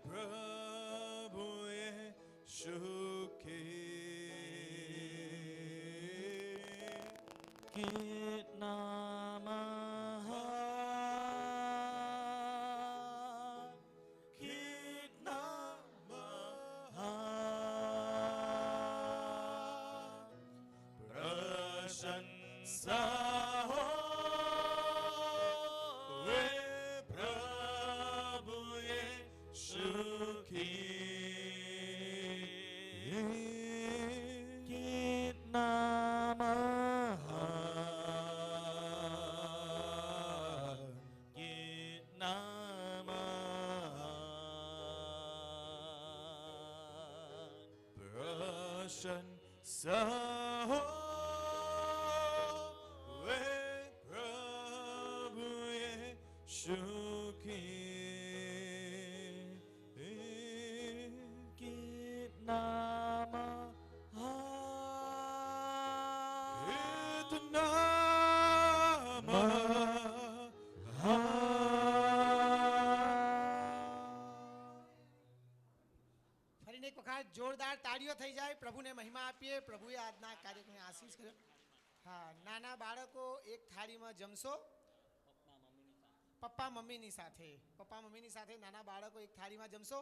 પ્રભુએ સુખી કેટલા મહાન કેટલા મહાન પ્રશંસા હોવે પ્રભુએ સુખી કેટલા મહાન કેટલા મહાન પ્રશંસા હોવે પ્રભુએ સુખી કેટલા મહાન ફરીને એક વખત જોરદાર તાળીઓ થઈ જાય. પ્રભુને મહિમા આપીએ. પ્રભુએ આજના કાર્યક્રમને આશીષ કર્યો. હા, નાના બાળકો એક થાળીમાં જમશો પપ્પા મમ્મીની સાથે. પપ્પા મમ્મીની સાથે નાના બાળકો એક થાળીમાં જમશો.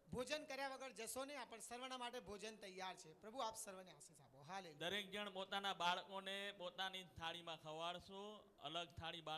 ભોજન કર્યા વગર જશો ને. આપણે સર્વના માટે ભોજન તૈયાર છે. પ્રભુ આપ સર્વને આશીષ આપો. હાલે દરેક જણ પોતાના બાળકોને પોતાની થાળીમાં ખવાડશો. અલગ થાળી બાળકો